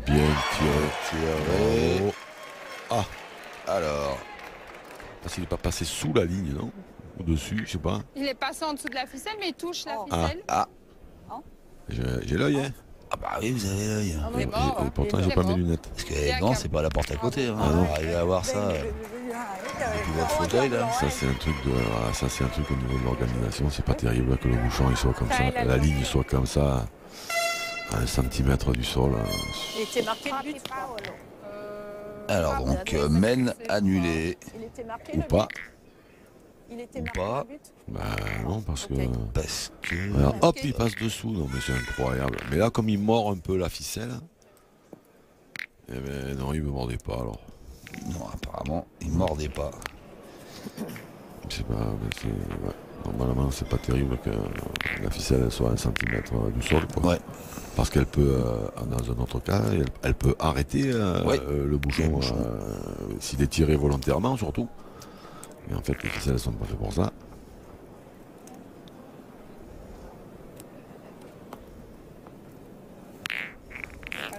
Bien tiré. Bravo. Ah, alors. Parce qu'il n'est pas passé sous la ligne, non? Au-dessus, je sais pas. Il est passé en dessous de la ficelle, mais il touche la Ah. ficelle. Ah. J'ai l'œil, hein. Ah bah oui, vous avez l'œil. Et pourtant, j'ai pas mes lunettes. Parce que Gand, c'est pas la porte à côté. Hein. Ah non. Arriver à voir ça depuis votre fauteuil là. Ça c'est un truc au niveau de l'organisation, c'est pas terrible que le bouchon il soit comme ça, la ligne soit comme ça à 1 centimètre du sol. Il était marqué le but. Alors donc mène annulé. Il était marqué Ou le pas. but. Il était Ou marqué pas. le but. Bah non parce que. Parce que. Alors, hop il passe dessous, non mais c'est incroyable. Mais là comme il mord un peu la ficelle, eh ben non il me mordait pas alors. Non apparemment il mordait pas. Je sais pas, mais c'est. Ouais. Normalement c'est pas terrible que la ficelle elle soit à 1 centimètre du sol quoi. Ouais. Parce qu'elle peut, dans un autre cas, elle peut arrêter le bouchon s'il est tiré volontairement surtout. Mais en fait les ficelles elles sont pas faites pour ça.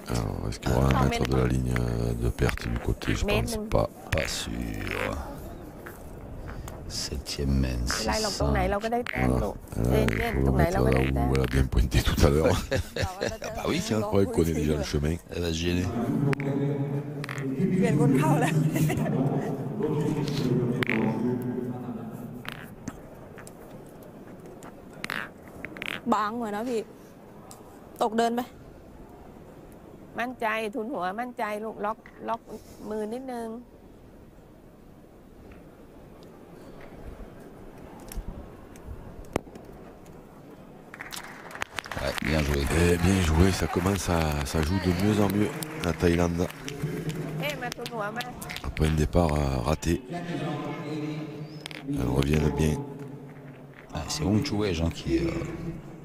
Alors est-ce qu'il y aura un mètre de la ligne de perte du côté? Je pense pas. Pas sûr. 7e mène. ไล่เราตรงไหนเราก็ได้แต้มลูก Voilà. เล่น Il ตร faut ง le ไหน mettre เราก็ là ได้ où แต้ม elle a bien pointé tout à l'heure. Bah oui tiens. Ouais, elle connaît déjà le chemin. Elle va se gêner. เปลี่ยนคนเข้าแล้ว บางเหมือนนะพี่ ตกเดินไป มั่นใจทุนหัวมั่นใจลูกล็อกมือนิดนึง Ouais, bien joué. Et bien joué, ça joue de mieux en mieux la Thaïlande. เอ๊ะมาทุนหัวมา Après un départ raté. Elles reviennent bien. Ah, c'est Wang Chuej hein,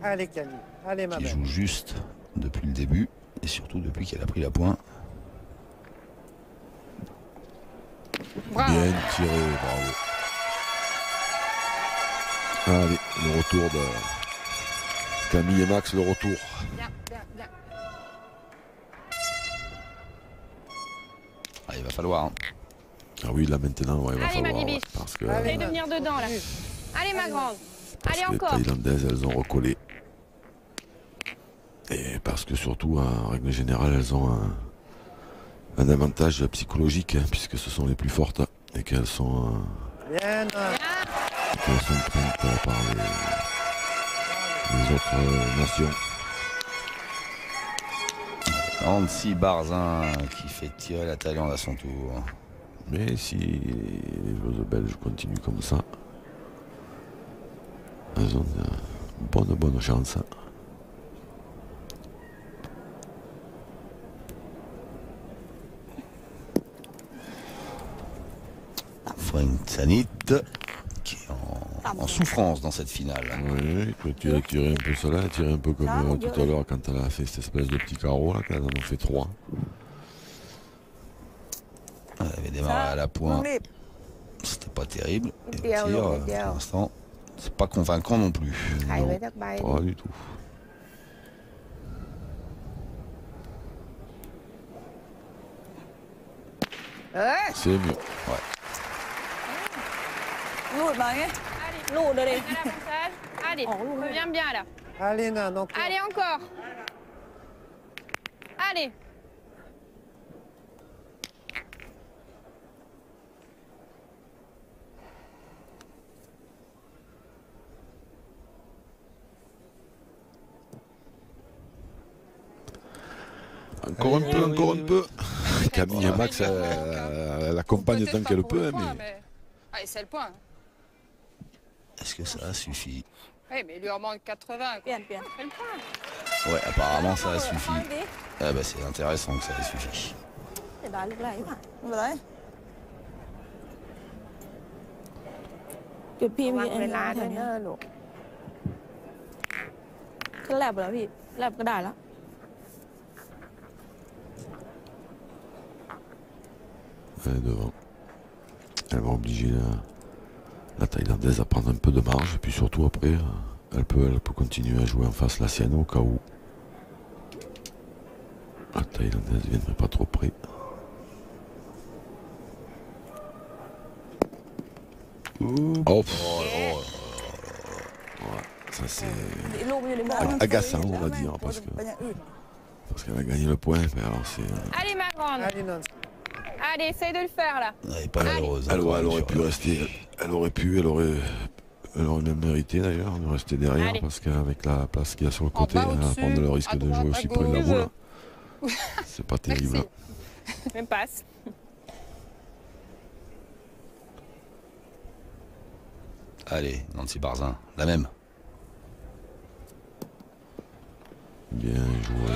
Allez, Camille. Allez, ma qui belle. joue juste depuis le début et surtout depuis qu'elle a pris la pointe. Bravo. Bien tiré, bravo. Allez, le retour de Camille et Max, le retour. Bien, bien, bien. Ah, il va falloir. Hein. Ah oui, là maintenant, ouais, il va Allez, falloir. ma bibiche. Ouais, parce que Essaye de venir dedans, là. Allez, ma grande. Allez, les encore. Thaïlandaises, elles ont recollé. Et parce que surtout, en règle générale, elles ont un avantage psychologique, hein, puisque ce sont les plus fortes et qu'elles sont, craintes par les autres nations. Nancy Barzin qui fait tirer la Thaïlande à son tour. Mais si les joueuses belges continuent comme ça, elles ont de bonnes chances. Fuentsanit qui est en souffrance dans cette finale. Oui, tu as tiré un peu cela, tiré un peu comme tout à l'heure quand elle a fait cette espèce de petit carreau là, quand elle en a fait 3. Elle avait démarré à la pointe, c'était pas terrible. Et le tir, pour l'instant, c'est pas convaincant non plus. Non, pas du tout. C'est mieux. Ouais. Lùi bà nghe. Lùi đây đi. Allez, reviens bien là. Allez, Nan, encore. Allez, encore. Allez. Encore un peu, encore un peu. Camille et Max, elle accompagne tant qu'elle peut. Mais... Allez, c'est le point. Est-ce que ça suffit? Oui, mais il lui en manque 80. Bien, bien. C'est le point. Ouais, apparemment ça suffit. Ah bah c'est intéressant que ça suffit. Đợi lúc này mà. Đấy. Cái phim วาง em เวลา làm ด้วย thế เนอะ này. ลูก Cái lab rồiพี่ labก็ได้แล้ว Elle est devant. Elle va obliger la Thaïlandaise à prendre un peu de marge. Et puis surtout après, elle peut continuer à jouer en face la sienne au cas où la Thaïlandaise ne viendrait pas trop près. Oh, ouais, ça c'est agaçant, on va dire, parce qu'elle a gagné le point. Mais alors c'est. Allez, ma grande. Allez, essaye de le faire là. Elle n'est pas malheureuse. Elle aurait pu rester. Elle aurait même mérité d'ailleurs de rester derrière. Allez. Parce qu'avec la place qu'il y a sur le côté, bas, elle va au-dessus, prendre le risque à de droite, jouer à aussi près de la gauche. boule. C'est pas terrible. Merci. Même passe. Allez, Nancy Barzin, la même. Bien joué.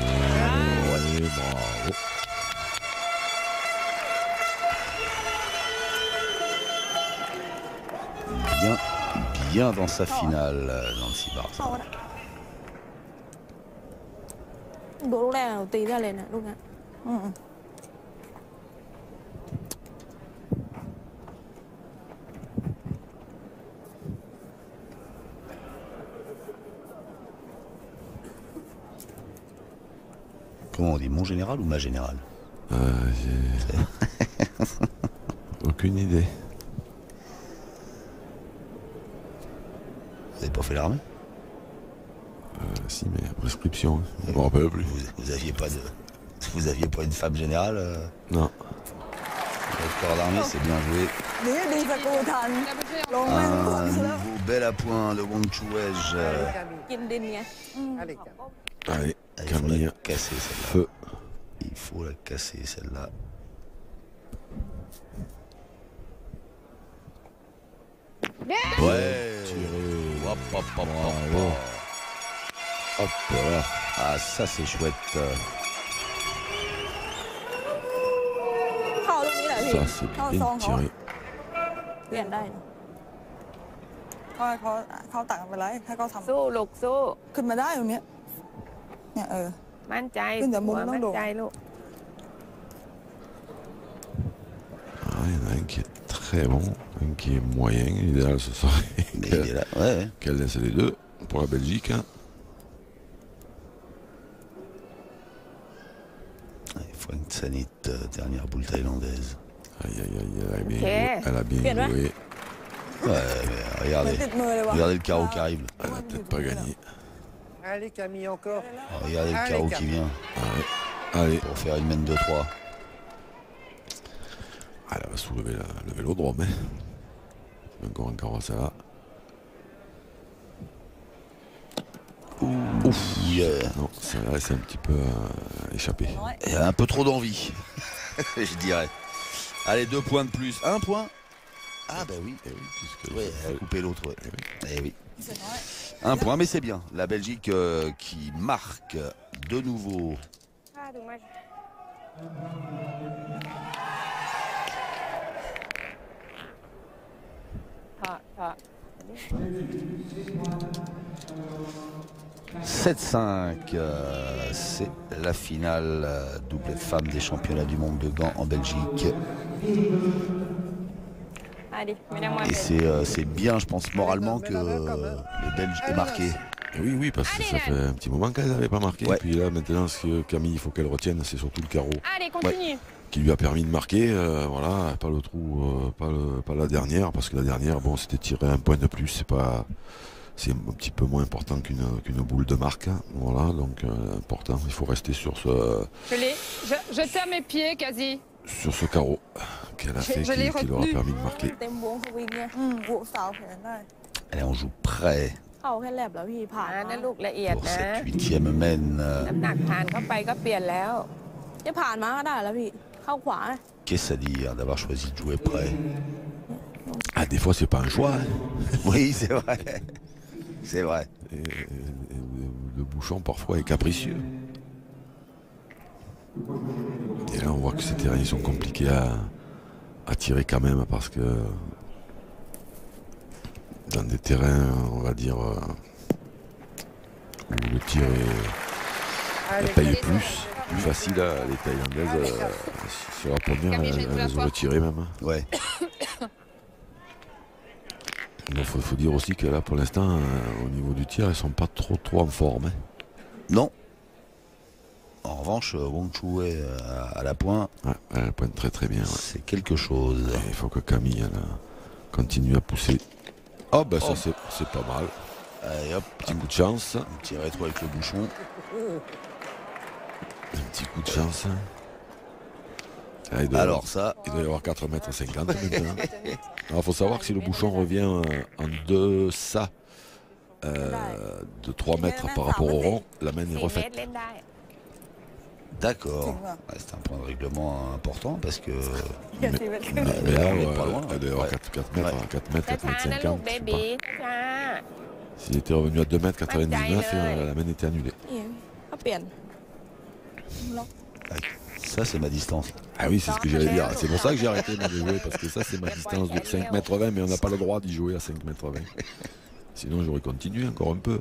Bravo. Bien dans sa finale, Nancy Barzin. Đổ lúc này là tí ra lên nè, lúc này. Comment on dit, mon général ou ma générale? J'ai aucune idée. Vous n'avez pas fait l'armée? Si, mais à prescription. Je me rappelle plus. Vous aviez pas une femme générale? Non. Votre corps d'armée, c'est bien joué. Đi vào cô thành. Lộn Un mang con nouveau nữa. bel à point de Wong Chuej. Kiên định nha. Allez, Allez, Il faut Camille. la casser celle-là. Feu. Il faut la casser celle-là. Ouais. Hop, hop, hop, hop. Hop là. Ah, ça c'est chouette. Kho lúcนี้แหละพี่ Ça, c'est เข้า bien ซองเขา tiré. เปลี่ยนได้นะเขาตักไปเลยให้เขาทำ สู้ลูกสู้ ขึ้นมาได้ตรงเนี้ยเนี่ย มั่นใจ ขึ้นแต่มุม หัว ต้อง มั่น โดด ใจลูก Ah, il y en a un qui est très bon, un qui est moyen. L'idéal, ce serait qu'elle laisse les deux pour la Belgique. Frank Tsanit, dernière boule thaïlandaise. Aïe, aïe, aïe, elle a bien joué. Ouais, mais regardez le carreau qui arrive. Elle n'a peut-être pas gagné. Allez Camille, encore. Regardez le carreau qui vient. Allez. Pour faire une mène de 3. Elle va soulever le vélodrome. Hein. Encore un carreau à ça là. Ouf, non, celle-là, c'est un petit peu échappé. Il y a un peu trop d'envie, je dirais. Allez, 2 points de plus. 1 point. Ah bah oui. Puisque elle a coupé l'autre. Eh oui. 1 point, mais c'est bien. La Belgique qui marque de nouveau. Ah, dommage. Ah. 7-5, c'est la finale doublée de femmes des championnats du monde de Gand en Belgique. Allez, et c'est bien, je pense, moralement que les Belges aient marqué. Oui, parce que ça fait un petit moment qu'elles n'avaient pas marqué. Et puis là, maintenant, ce que Camille, il faut qu'elle retienne, c'est surtout le carreau. Allez, continue. Qui lui a permis de marquer, voilà, pas le trou, pas la dernière, parce que la dernière, bon, c'était tiré un point de plus, c'est un petit peu moins important qu'une boule de marque, hein. Voilà, donc important, il faut rester sur ce... Je tiens mes pieds, quasi. Sur ce carreau qu'elle a fait, qui leur a permis de marquer. Allez, on joue prêt. Pour cette 8e mène. Qu'est-ce à dire d'avoir choisi de jouer prêt? Ah, des fois, c'est pas un choix. Hein. Oui, c'est vrai. C'est vrai. Et le bouchon, parfois, est capricieux. Et là, on voit que ces terrains ils sont compliqués à tirer quand même, parce que dans des terrains, on va dire, où le tir est paye plus facile, les Thaïlandaises, sur la première, elles auraient tiré même. Hein. Ouais. Il faut dire aussi que là, pour l'instant, au niveau du tir, elles sont pas trop en forme. Hein. Non. En revanche, Wong Chou-Wei à la pointe. Ouais, elle pointe très bien. Ouais. C'est quelque chose. Il faut que Camille continue à pousser. Oh, ben ça, c'est pas mal. Allez, hop. Petit coup de chance. Un petit rétro avec le bouchon. Un petit coup de chance. Ah, alors ça... Il doit y avoir 4,50 m maintenant. Alors, il faut savoir que si le bouchon revient en deçà de 3 mètres par rapport au rond, la main est refaite. D'accord. Ouais, c'est un point de règlement important parce que... Mais là, elle doit y avoir 4 mètres, 4 mètres, 4,50 m. S'il était revenu à 2,99 m, la main était annulée. Ça, c'est ma distance. Ah oui, c'est ce que j'allais dire. C'est pour ça que j'ai arrêté de jouer, parce que ça, c'est ma distance de 5,20 m, mais on n'a pas le droit d'y jouer à 5,20 m. Sinon, j'aurais continué encore un peu.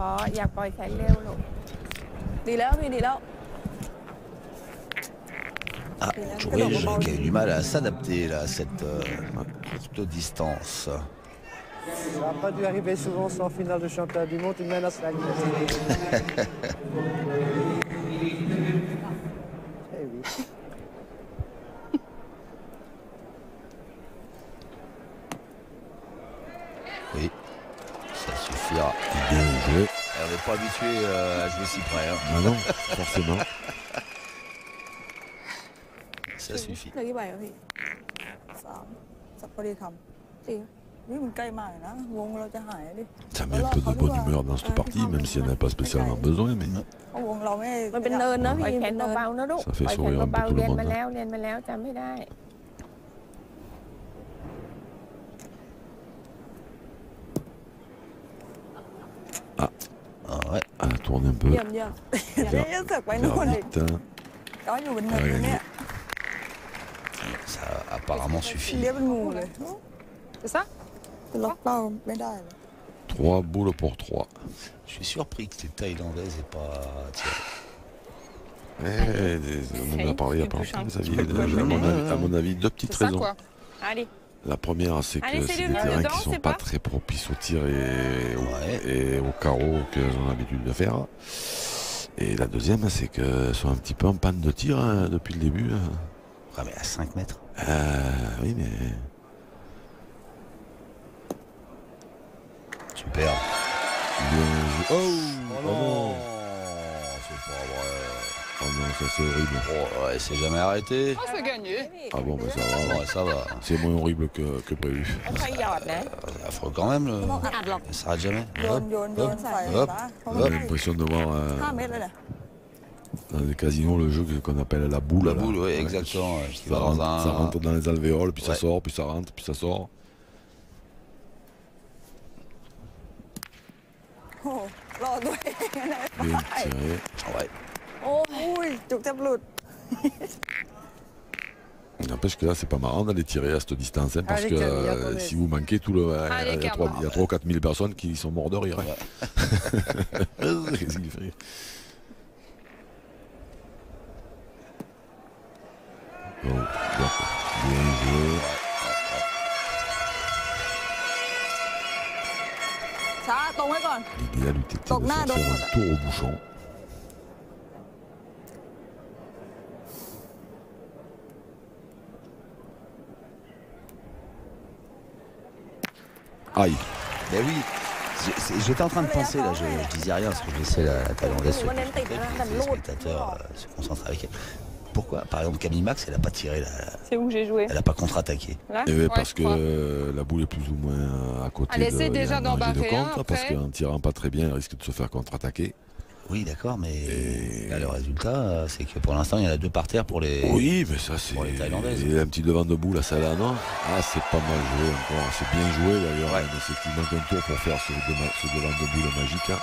Ah, Chou-Wei qui a eu du mal à s'adapter à cette courte distance. Ça n'a pas dû arriver souvent sans finale de championnat du monde, une menace à Oui, ça suffira. Bien joué. On n'est pas habitué à jouer si près. Hein. Ah non, forcément. Ça suffit. Ça met un peu de bonne humeur dans cette partie, même si elle n'a pas spécialement besoin. Mais... Ça fait sourire un peu tout le monde. Ah ouais. Elle a tourné un peu. Ça apparemment suffit. C'est ça? 3 boules pour 3. Je suis surpris que les Thaïlandaises n'aient pas tiré. On en a parlé il y a pas longtemps, à mon avis, deux petites raisons. Allez. La première, c'est que c'est des le terrains dedans, qui sont c'est pas pas très propices au tir et au carreau qu'elles ont l'habitude de faire. Et la deuxième, c'est qu'elles sont un petit peu en panne de tir hein, depuis le début. Ah mais à 5 mètres. Oui, mais... Super. Bien joué. Oh non, c'est pas vrai. Oh non, ça c'est horrible. Oh, ouais, c'est jamais arrêté. Oh, c'est gagné. Ah bon, ben ça va. Ouais, ça va. C'est moins horrible que prévu. C'est affreux quand même. Ça s'arrête jamais. Hop, hop, On a l'impression de voir dans les casinos le jeu qu'on appelle la boule. La boule, oui, exactement. Ça rentre dans les alvéoles, puis ça sort, puis ça rentre, puis ça sort. Bien tiré. Ouais. N'empêche que là, c'est pas marrant d'aller tirer à cette distance, hein, parce que si vous manquez, il y a 3 ou 4 000 personnes qui sont morts de rire. Qu'est-ce qu'il fait? Bon, bien joué. L'idéal était de faire un tour au bouchon. Aïe. Ben oui, j'étais en train de penser là, je disais rien parce que je laissais la Thaïlandaise les spectateurs se concentrer avec elle. Pourquoi par exemple Camille Max elle n'a pas tiré là? C'est où j'ai joué? Elle n'a pas contre-attaqué. Parce que la boule est plus ou moins à côté de déjà d'en barrer de contre, un, parce qu'en tirant pas très bien, elle risque de se faire contre-attaquer. Oui d'accord, mais là, le résultat c'est que pour l'instant il y en a 2 par terre pour les. Oui, mais ça c'est les Thaïlandaises. Et un petit devant de boule à celle-là, non? Ah, c'est pas mal joué encore, c'est bien joué d'ailleurs, mais c'est qu'il manque un tour pour faire ce devant de boule magique. Hein.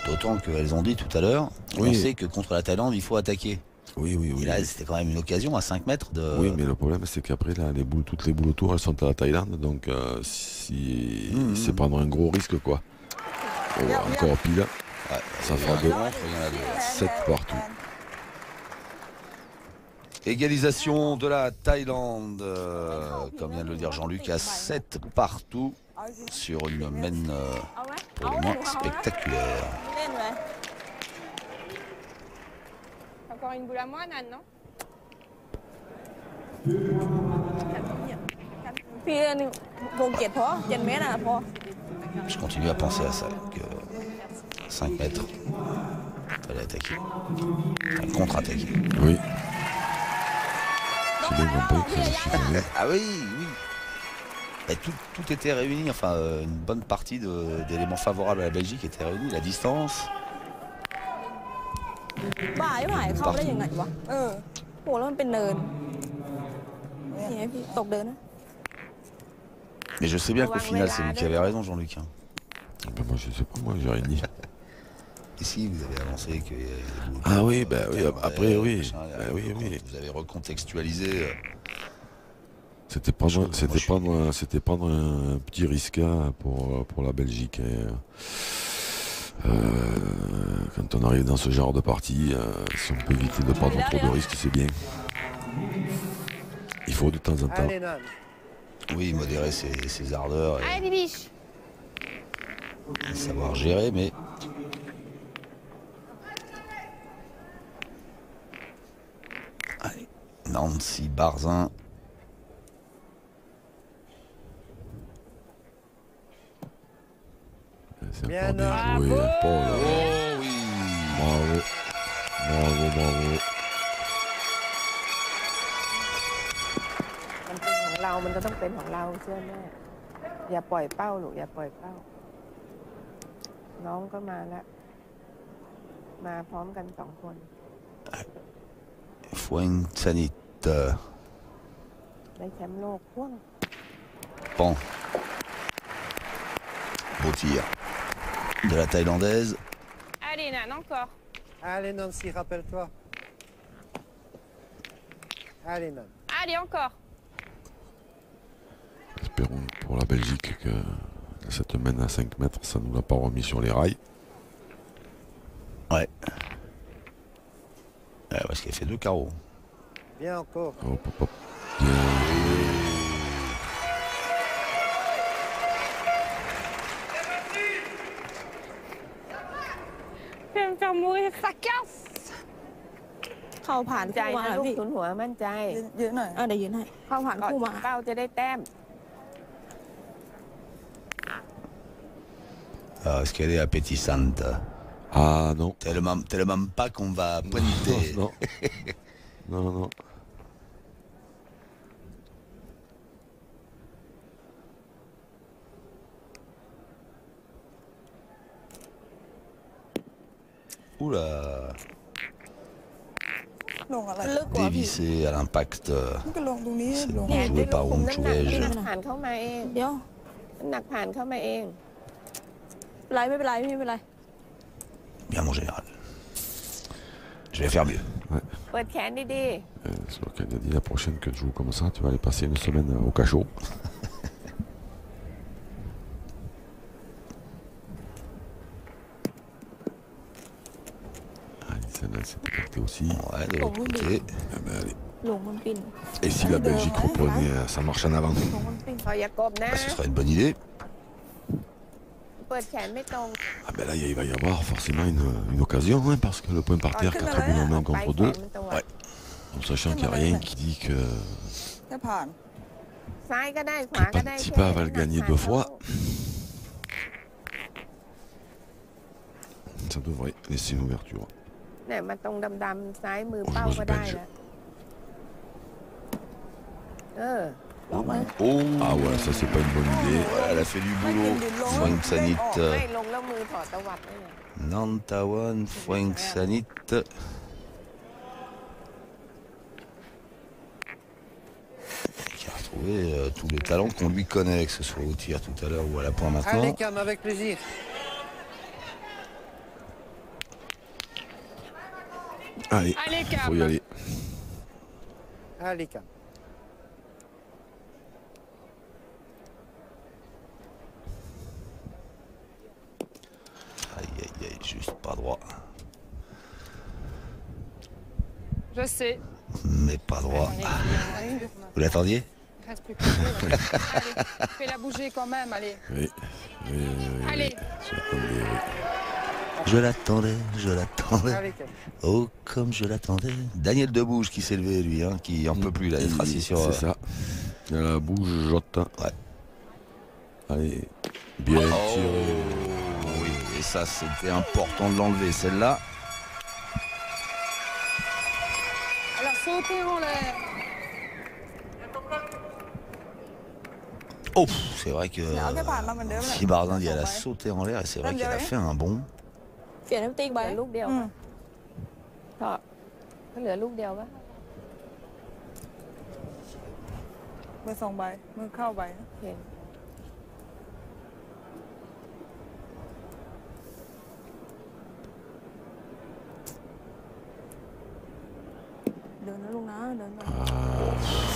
D'autant qu'elles ont dit tout à l'heure, on sait que contre la Thaïlande il faut attaquer. Oui. Et là c'était quand même une occasion à 5 mètres de. Oui, mais le problème c'est qu'après là, toutes les boules autour elles sont à la Thaïlande, donc c'est prendre un gros risque quoi. Encore pile. Ouais, ça fera 7 partout. Égalisation de la Thaïlande, comme vient de le dire Jean-Luc, à 7 partout sur une mène pour le moins spectaculaire. Encore une boule à moi, Nan, non? Je continue à penser à ça, que 5 mètres, il fallait attaquer, contre-attaquer. Oui. C'est bien compris que ça me suffisait. Ah oui. Et tout était réuni, enfin une bonne partie d'éléments favorables à la Belgique était réunie, la distance. Mais je sais bien qu'au final c'est lui qui avait raison, Jean-Luc. Ben moi je sais pas, moi j'ai rien dit. Ici vous avez annoncé que... Ah oui, après oui. Vous avez recontextualisé. C'était prendre un petit risque pour la Belgique. Quand on arrive dans ce genre de partie, si on peut éviter de prendre trop de risques, c'est bien. Il faut de temps en temps. Oui, modérer ses ardeurs Allez, biche. Et savoir gérer, mais... Allez, Nancy Barzin. C'est encore bien joué. Oh oui. Bravo. มันก็ต้องเป็นของเราเชื่อแม่อย่าปล่อยเป้าลูกอย่าปล่อยเป้าน้องก็มาแล้วมาพร้อมกัน2 คน Fuensanit. ได้แชมป์โลกพ่วง Bon. Beau tir de la Thaïlandaise. Allez, Nan, encore. Allez, Nancy, rappelle-toi. Allez, Nan. Allez, encore. Espérons pour la Belgique que cette mène à 5 mètres, ça ne nous l'a pas remis sur les rails. qui a fait 2 carreaux. Bien encore. Hop, hop, hop. Bien joué. Je vais me faire mourir, ça casse. เข้าผ่าน ใจ คู่มา นะลูก พี่ ทุนหัวมั่นใจ ยืนหน่อยเดี๋ยวยืนให้เข้าผ่านคู่มา เป้าจะได้แต้ม Est-ce qu'elle est appétissante? Ah non. Tellement pas qu'on va pointer. Non. Non, non, non. Oula. ลงอะไรลึกกว่าพี่ Dévissé à l'impact. มันก็ลงตรงนี้ลง Joué par คุมน้ำหนัก Ronchouège. น้ำหนักผ่านเข้ามาเอง เดี๋ยว น้ำหนักผ่านเข้ามาเอง ไม่เป็นไรไม่เป็นไร Bien mon général. Je vais faire mieux. Ouais. เปิดแขนดี C'est ce qu'elle a dit, la prochaine que tu joues comme ça, tu vas aller passer une semaine au cachot. Allez, celle-là, elle s'est écartée aussi. Ouais, de l'autre côté. Ah ben, allez. ลงมันปิ้น Et si la Belgique reprenait sa marche en avant? ลงมันปิ้น ๆพออย่ากบนะ Bah, ce serait une bonne idée. เปิดแขนไม่ตรง Ah ben là, il va y avoir forcément une occasion, hein, parce que le point par terre, 4 buts en main ไป contre แข 2. นมันตรง Ouais. En sachant qu'il n'y a rien qui dit que แค่ผ่าน ซ้ายก็ได้ขวาก็ได้ Tipa va le gagner 2 fois. Ça devrait laisser une ouverture. เนี่ยมาตรงดำๆซ้ายมือเป้าก็ได้นะล็อกไว้ Oh, ah ouais, ça c'est pas une bonne idée. Voilà, elle a fait du boulot. Fwengsanit. ไม่ลงแล้วมือถอดตวัดเลย Nantawan, Fwengsanit. Qui a retrouvé tous les talents qu'on lui connaît, que ce soit au tir tout à l'heure ou à la pointe Allez, maintenant. Cam, avec plaisir. Allez, Allez, Cam. faut y aller. Allez, Cam. Aïe, aïe, aïe, juste pas droit. Je sais. Mais pas droit. Vous l'attendiez? Il reste plus que deux. Allez, fais-la bouger quand même, allez. Oui. Allez. Je l'attendais, je l'attendais. Allez, Cam. Oh, comme je l'attendais. Daniel Debouge qui s'est levé, lui, hein, qui en peut plus, là, d'être assis sur... C'est ça. Il y a la bougeotte. Ouais. Allez, bien tiré. Oui, et ça, c'était important de l'enlever, celle-là. Elle a sauté en l'air. Oh, c'est vrai que... เดี๋ยวเอาแค่ผ่านมาเหมือนเดิมแหละ Si Bardin dit elle a sauté en l'air, et c'est vrai qu'elle a fait un bond. เปลี่ยนให้มันตีไป เหลือลูกเดียวปะถอดก็เหลือลูกเดียวปะ มือ2 ใบมือเข้าใบ เห็น เดินนะลูกนะเดินนะ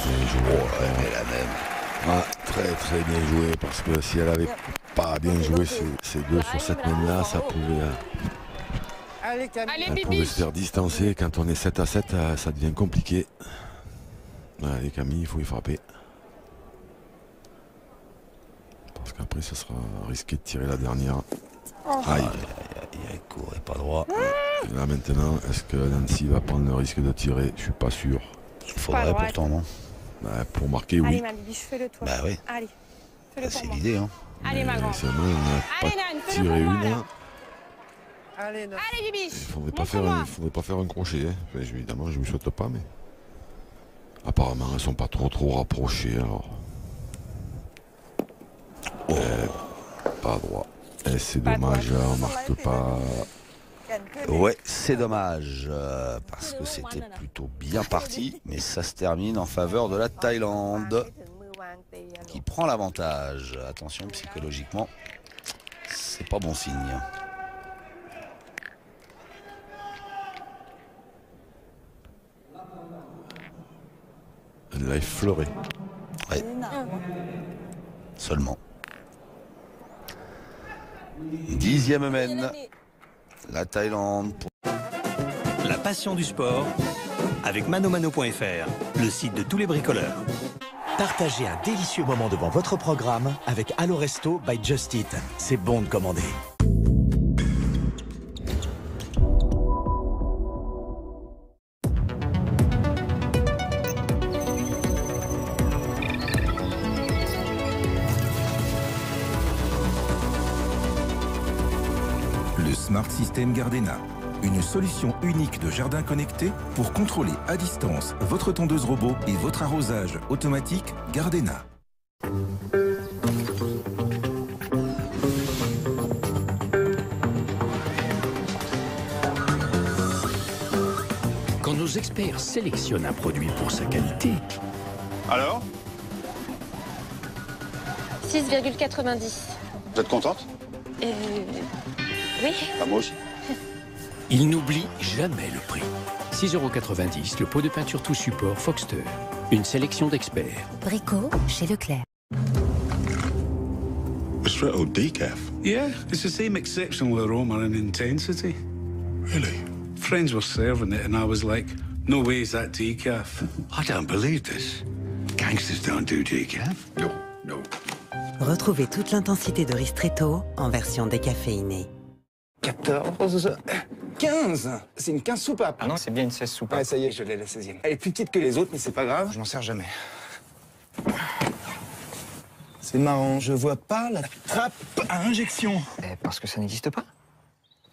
Bien joué. Ouais, la même. Ah, très très bien joué, parce que si elle avait pas bien joué ces deux sur cette main-là, ça pouvait... Allez, Cam. Allez, Elle Bibi. pouvait se faire distancer. Quand on est 7 à 7, ça devient compliqué. Allez, Camille, il faut y frapper. Parce qu'après, ça sera risqué de tirer la dernière. Aïe. Il courait pas droit. Et là maintenant, est-ce que Nancy va prendre le risque de tirer? Je suis pas sûr. Il faudrait pourtant, non? Bah, pour marquer, oui. Allez, ma Bibi, fais-le toi. Bah oui. Allez, fais-le pour C'est moi. l'idée, hein. Allez, ma grande. Seulement, on n'a Allez, pas Nan, fais-le tiré pour moi, une. là. Allez, non. Allez, Bibi. Il faudrait pas faire un crochet. Hein. Enfin, évidemment, je ne me souhaite pas, mais... Apparemment, elles sont pas trop rapprochées, alors... Pas droit. Et c'est dommage, on marque pas... Ouais, c'est dommage, parce que c'était plutôt bien parti, mais ça se termine en faveur de la Thaïlande, ถึงมือวางตีอะลูก qui prend l'avantage. Attention, psychologiquement, c'est pas bon signe. Elle l'a effleuré. Ouais, seulement. 10e mène, la Thaïlande. La passion du sport avec manomano.fr, le site de tous les bricoleurs. Partagez un délicieux moment devant votre programme avec Allo Resto by Just Eat. C'est bon de commander. Le Smart System Gardena. Une solution unique de jardin connecté pour contrôler à distance votre tondeuse robot et votre arrosage automatique Gardena. Quand nos experts sélectionnent un produit pour sa qualité... Alors? 6,90. Vous êtes contente? Oui. Ah, moi aussi. Ils n'oublient jamais le prix. 6,90 €, le pot de peinture tout support Foxter. Une sélection d'experts. Brico, chez Leclerc. Ristretto decaf? Yeah, it's the same exceptional aroma and intensity. Really? Friends were serving it and I was like, no way is that decaf. I don't believe this. Gangsters don't do decaf? No, no. Retrouvez toute l'intensité de Ristretto en version décaféinée. 14, 15. C'est une 15 soupape. Ah non, c'est bien une 16 soupape. Ouais, ça y est, je l'ai la 16e. Elle est plus petite que les autres, mais c'est pas grave. Je m'en sers jamais. C'est marrant, je vois pas la trappe à injection. Parce que ça n'existe pas.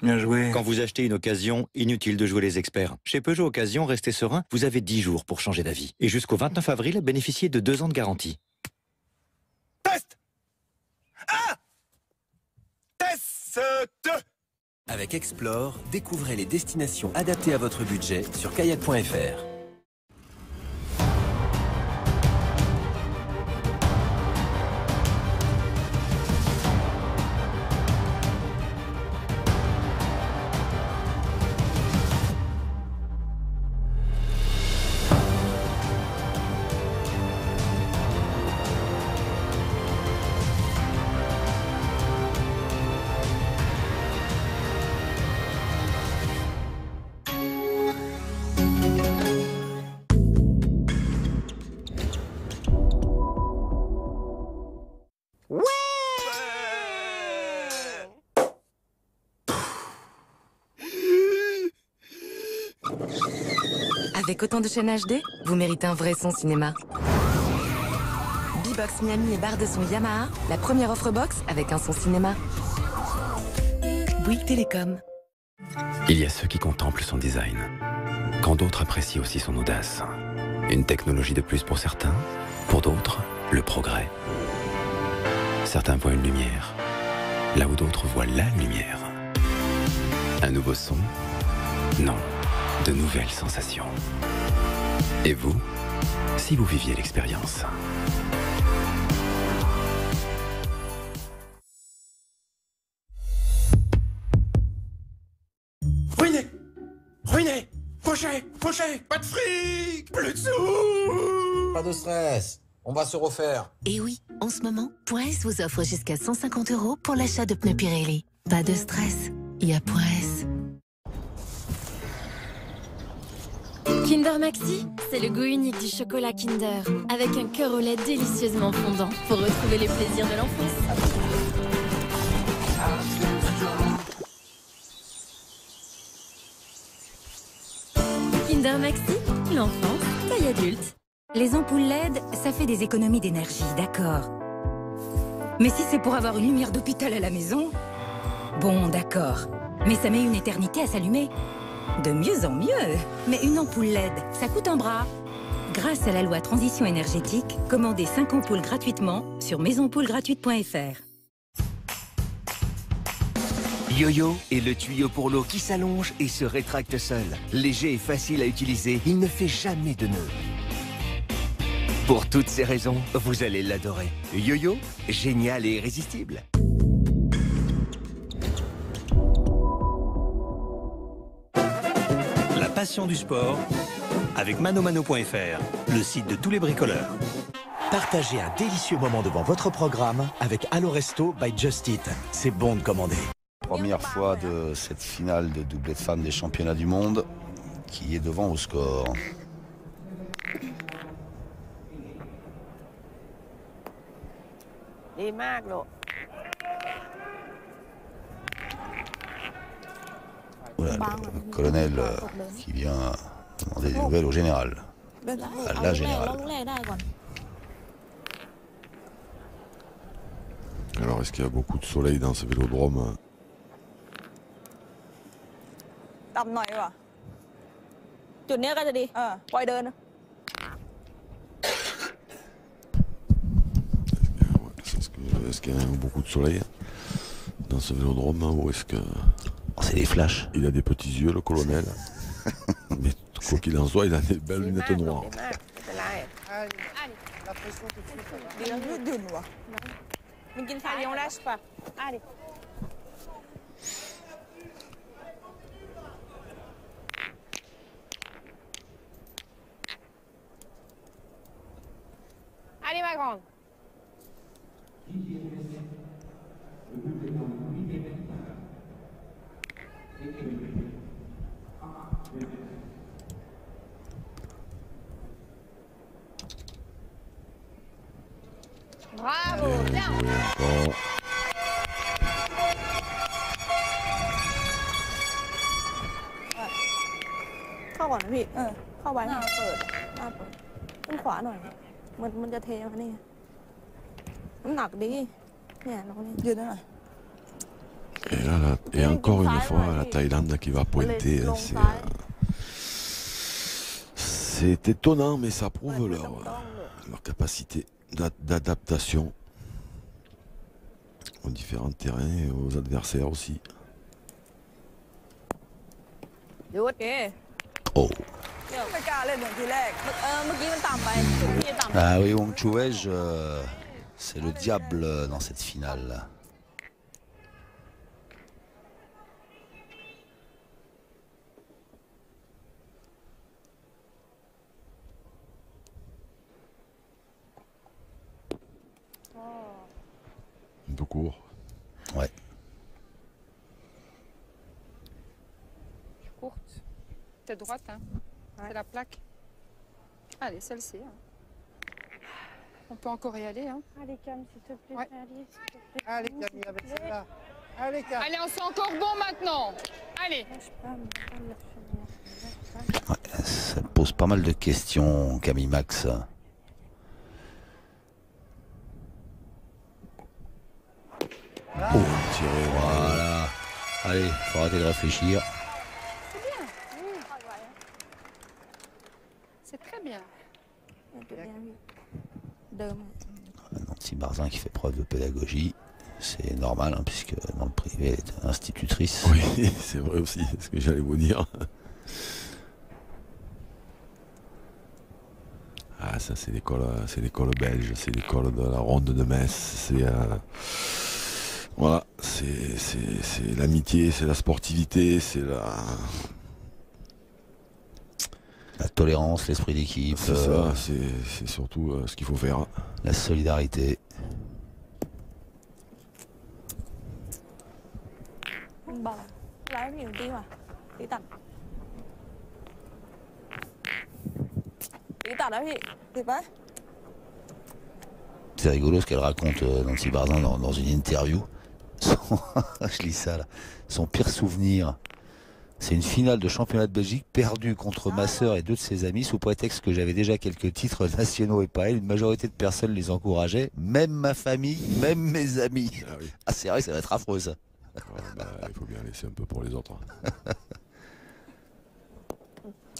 Bien joué. Quand vous achetez une occasion, inutile de jouer les experts. Chez Peugeot Occasion, restez serein, vous avez 10 jours pour changer d'avis. Et jusqu'au 29 avril, bénéficiez de 2 ans de garantie. Test. Ah. Test 2. Avec Explore, découvrez les destinations adaptées à votre budget sur kayak.fr. Avec autant de chaînes HD, vous méritez un vrai son cinéma. B-Box Miami et barre de son Yamaha, la première offre box avec un son cinéma. Bouygues Télécom. Il y a ceux qui contemplent son design, quand d'autres apprécient aussi son audace. Une technologie de plus pour certains, pour d'autres, le progrès. Certains voient une lumière, là où d'autres voient la lumière. Un nouveau son? Non. De nouvelles sensations. Et vous, si vous viviez l'expérience? Ruiné! Ruiné! Poché! Poché! Pas de fric! Plus de sous! Pas de stress, on va se refaire. Et oui, en ce moment, .s vous offre jusqu'à 150 € pour l'achat de pneus Pirelli. Pas de stress, il y a .s. Kinder Maxi, c'est le goût unique du chocolat Kinder, avec un cœur au lait délicieusement fondant pour retrouver les plaisirs de l'enfance. Kinder Maxi, l'enfance, taille adulte. Les ampoules LED, ça fait des économies d'énergie, d'accord. Mais si c'est pour avoir une lumière d'hôpital à la maison, bon, d'accord. Mais ça met une éternité à s'allumer. De mieux en mieux. Mais une ampoule LED, ça coûte un bras. Grâce à la loi Transition énergétique, commandez 5 ampoules gratuitement sur maisonampoulegratuite.fr. Yo-Yo est le tuyau pour l'eau qui s'allonge et se rétracte seul. Léger et facile à utiliser, il ne fait jamais de nœuds. Pour toutes ces raisons, vous allez l'adorer. Yo-Yo, génial et irrésistible. La passion du sport avec manomano.fr, le site de tous les bricoleurs. Partagez un délicieux moment devant votre programme avec Allo Resto by Just Eat. C'est bon de commander. Première fois de cette finale de doublé de femmes des championnats du monde. qui est devant au score. Voilà, le colonel qui vient demander des nouvelles au général. À la générale. Alors, est-ce qu'il y a beaucoup de soleil dans ce vélodrome? Est-ce qu'il y a beaucoup de soleil dans ce vélodrome ou est-ce que... C'est des flashs. Il a des petits yeux, le colonel. Mais quoi qu'il en soit, il a des belles lunettes noires. Allez, ma grande. Bravo, bien. เข้าก่อนนะพี่เข้าไว้หน้าเปิดขึ้นขวาหน่อยมันจะเทมานี่น้ำหนักดีเนี่ยน้องนี่ยืนได้หน่อย Et là, et encore une fois, la Thaïlande qui va pointer. C'est étonnant, mais ça prouve leur capacité d'adaptation aux différents terrains et aux adversaires aussi. Oh. Ah oui, Wong Chouej, c'est le diable dans cette finale. Un peu court. Ouais. Courte. T'es droite, hein. C'est la plaque. Allez, celle-ci. Hein. On peut encore y aller, hein. Allez, Cam, s'il te plaît. Ouais. Allez, Camille, avec celle-là. Allez, Cam. Allez, on sent encore bon maintenant. Allez. Ouais, ça pose pas mal de questions, Camille Max. Oh, tiré, voilà. Allez, faut arrêter de réfléchir. C'est bien. C'est très bien. Nancy Barzin qui fait preuve de pédagogie. C'est normal, hein, puisque dans le privé, elle est institutrice. Oui, c'est vrai aussi, c'est ce que j'allais vous dire. Ah, ça c'est l'école belge, c'est l'école de la ronde de Metz. C'est voilà, c'est l'amitié, c'est la sportivité, c'est la tolérance, l'esprit d'équipe. C'est ça, c'est surtout ce qu'il faut faire. La solidarité. C'est rigolo ce qu'elle raconte Nancy Barzin dans une interview. Je lis ça là. Son pire souvenir, c'est une finale de championnat de Belgique perdue contre ma sœur et deux de ses amis sous prétexte que j'avais déjà quelques titres nationaux et pas elle. Une majorité de personnes les encourageaient, même ma famille, même mes amis. Ah, oui. Ah c'est vrai, ça va être affreux ça. Il faut bien laisser un peu pour les autres.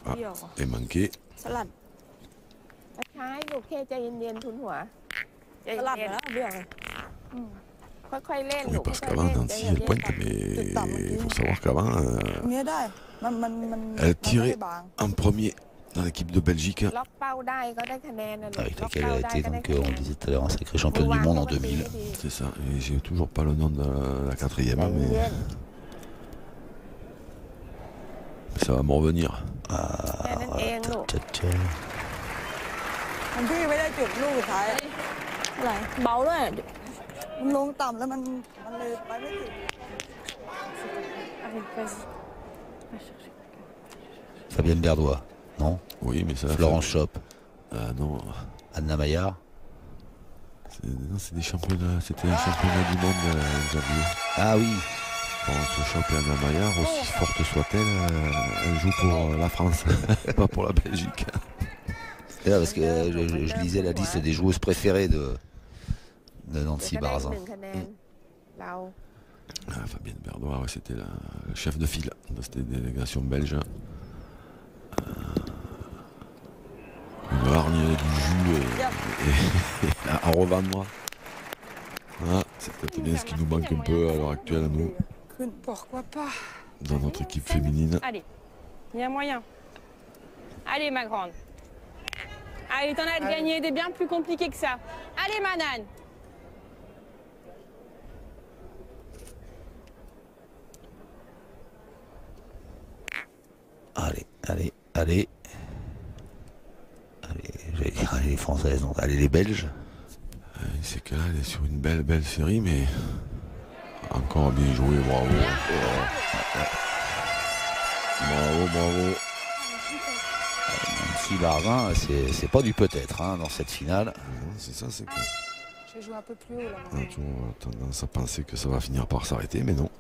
Ah, et manqué. Oui, parce qu'avant, Nancy, elle pointe, mais il faut savoir qu'avant, elle tirait en premier dans l'équipe de Belgique. Avec laquelle elle a été, donc, on disait tout à l'heure, un sacré championne du monde en 2000. C'est ça, et j'ai toujours pas le nom de la quatrième, mais ça va me revenir. Fabienne Berdois, non? Oui, mais ça. Florence Chop. Ah non. Anna Maillard. Non, c'est des championnats. C'était un championnat du monde, Xavier. Ah oui. Florence Chop et Anna Maillard, aussi forte soit-elle, elle joue pour la France, pas pour la Belgique. C'est là parce que je lisais la liste des joueuses préférées de Nancy Barzin. Ah, Fabienne Berdois, ouais, c'était la chef de file de cette délégation belge. Une hargne du jus et à revendre. Ah, c'est peut-être bien ce qui nous manque un peu à l'heure actuelle, nous. Pourquoi pas? Dans notre équipe féminine. Allez, il y a moyen. Allez, ma grande. Allez, t'en as de gagner des bien plus compliqués que ça. Allez, ma nane. Allez, allez, allez. J'allais dire allez les Françaises, donc allez les Belges. C'est que là, elle est sur une belle série, mais encore bien joué, bravo. Bravo. Nancy Barzin, c'est pas du peut-être hein, dans cette finale. C'est ça, c'est que. Je vais jouer un peu plus haut là. On a tendance à penser que ça va finir par s'arrêter, mais non.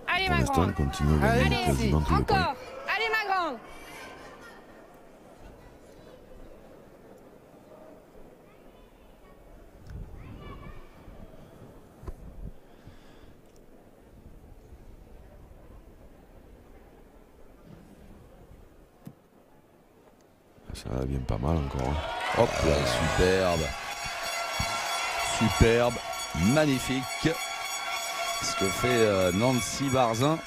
Allez, pour ma l'instant, grande. on continue à gagner quasiment tous les points. Encore. Allez, ma grande. Ça vient pas mal encore. Hein. Hop là, superbe, magnifique. Ce que fait Nancy Barzin,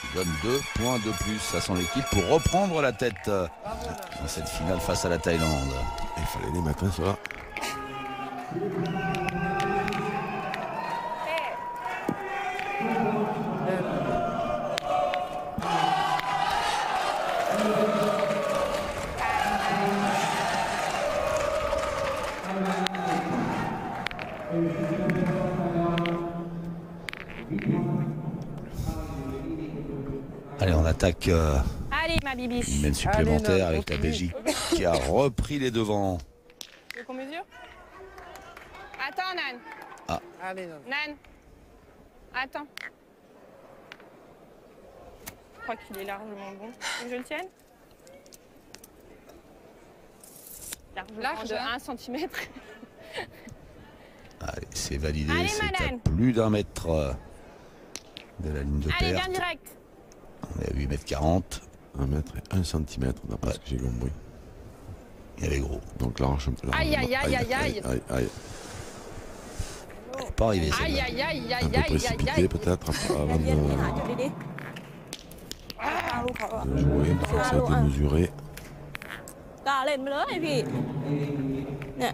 qui donne 2 points de plus à son équipe pour reprendre la tête dans cette finale face à la Thaïlande. Il fallait les mettre, ça va. Allez, on attaque Allez, ma bibiche. une mène supplémentaire avec la Belgique qui a repris les devants. Tu veux qu'on mesure? Attends, Nan. Ah. Allez, Nan. Nan. Attends. Je crois qu'il est largement bon. Tu veux que je le tienne? Large de 1 cm. Allez, c'est validé, Allez, c'est à madame. plus d'1 mètre de la ligne de Allez, perte. viens direct. On est à 8,40 m. 1 mètre et 1 cm, d'après ce que j'ai compris. Il y avait gros. Donc large. Aïe, aïe, aïe, aïe, aïe. Aïe. Elle n'est pas arrivée, Aïe, celle-là. aïe, aïe, Un aïe, peu aïe, précipité aïe. peut-être avant de Ah. jouer. Une fois que ça a été mesuré. กล้าเล่นไปเลยพี่เนี่ย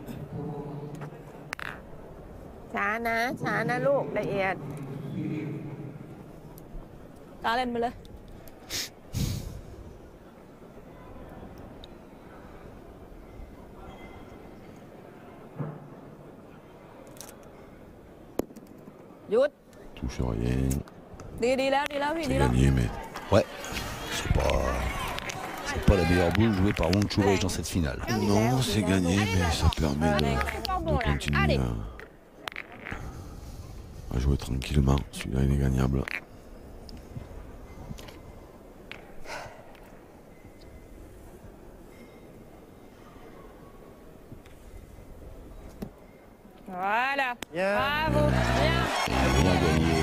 ช้านะลูกละเอียดกล้าเล่นไปเลยหยุด Touche rien. ดีแล้วพี่ C'est ดีแล้ว gagné, mais. Ouais, c'est pas la meilleure boule jouée par Wong Churech dans cette finale. Non, c'est gagné, mais ça permet de continuer à jouer tranquillement. Celui-là, il est gagnable. Voilà. Bravo. Bien. Bien gagné.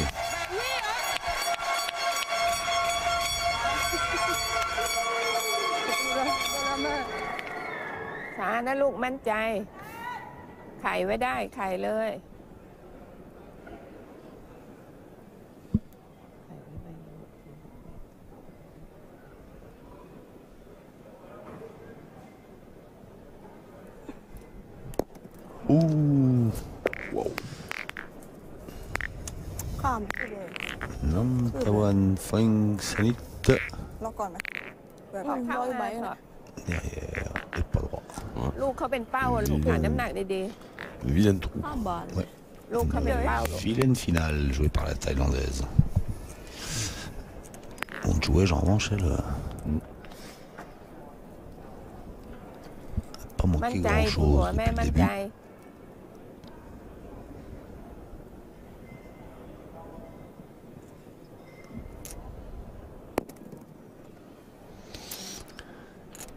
ช้านะลูกมั่นใจไขไว้ได้ไขเลย Ouh. Wow. ข้ามไปเลย Namtawan Feng Sanit ล็อกก่อนไหมแบบร้อยใบหน่อย derrière et pas droit. ลูกเขาเป็นเป้าลูกหาน้ำหนักดี Vilain trou. ข้ามบาท Ouais. ๆลูกเขาเป็นเป้า Vilaine finale jouée par la Thaïlandaise. On jouait en revanche, elle manqué grand-chose depuis le début.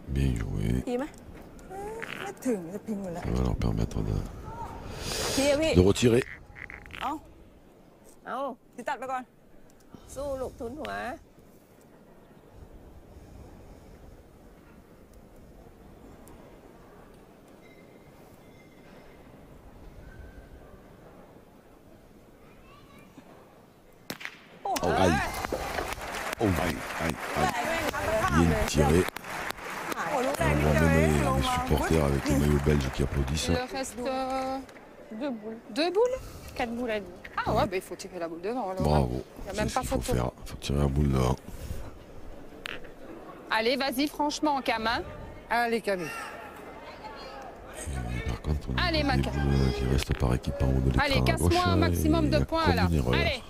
Bien joué. Ça va leur permettre de retirer. เอาที่ตัดไปก่อนสู้ลูกทุนหัว Oh, aïe. Oh, aïe, aïe, aïe. Il y a une tirée. On voit même les supporters avec les maillots belges qui applaudissent. Il reste 2 boules. 2 boules 4 boules à dire. Ah ouais, bah, il faut tirer la boule devant. Alors, Bravo. il n'y a même pas photo. Il faut tirer la boule devant. Allez, vas-y, franchement, Camin. Allez, Camille. Par contre, on a allez, des boules qui restent par équipe en haut de l'écran. Allez, casse-moi un maximum de points là. Allez.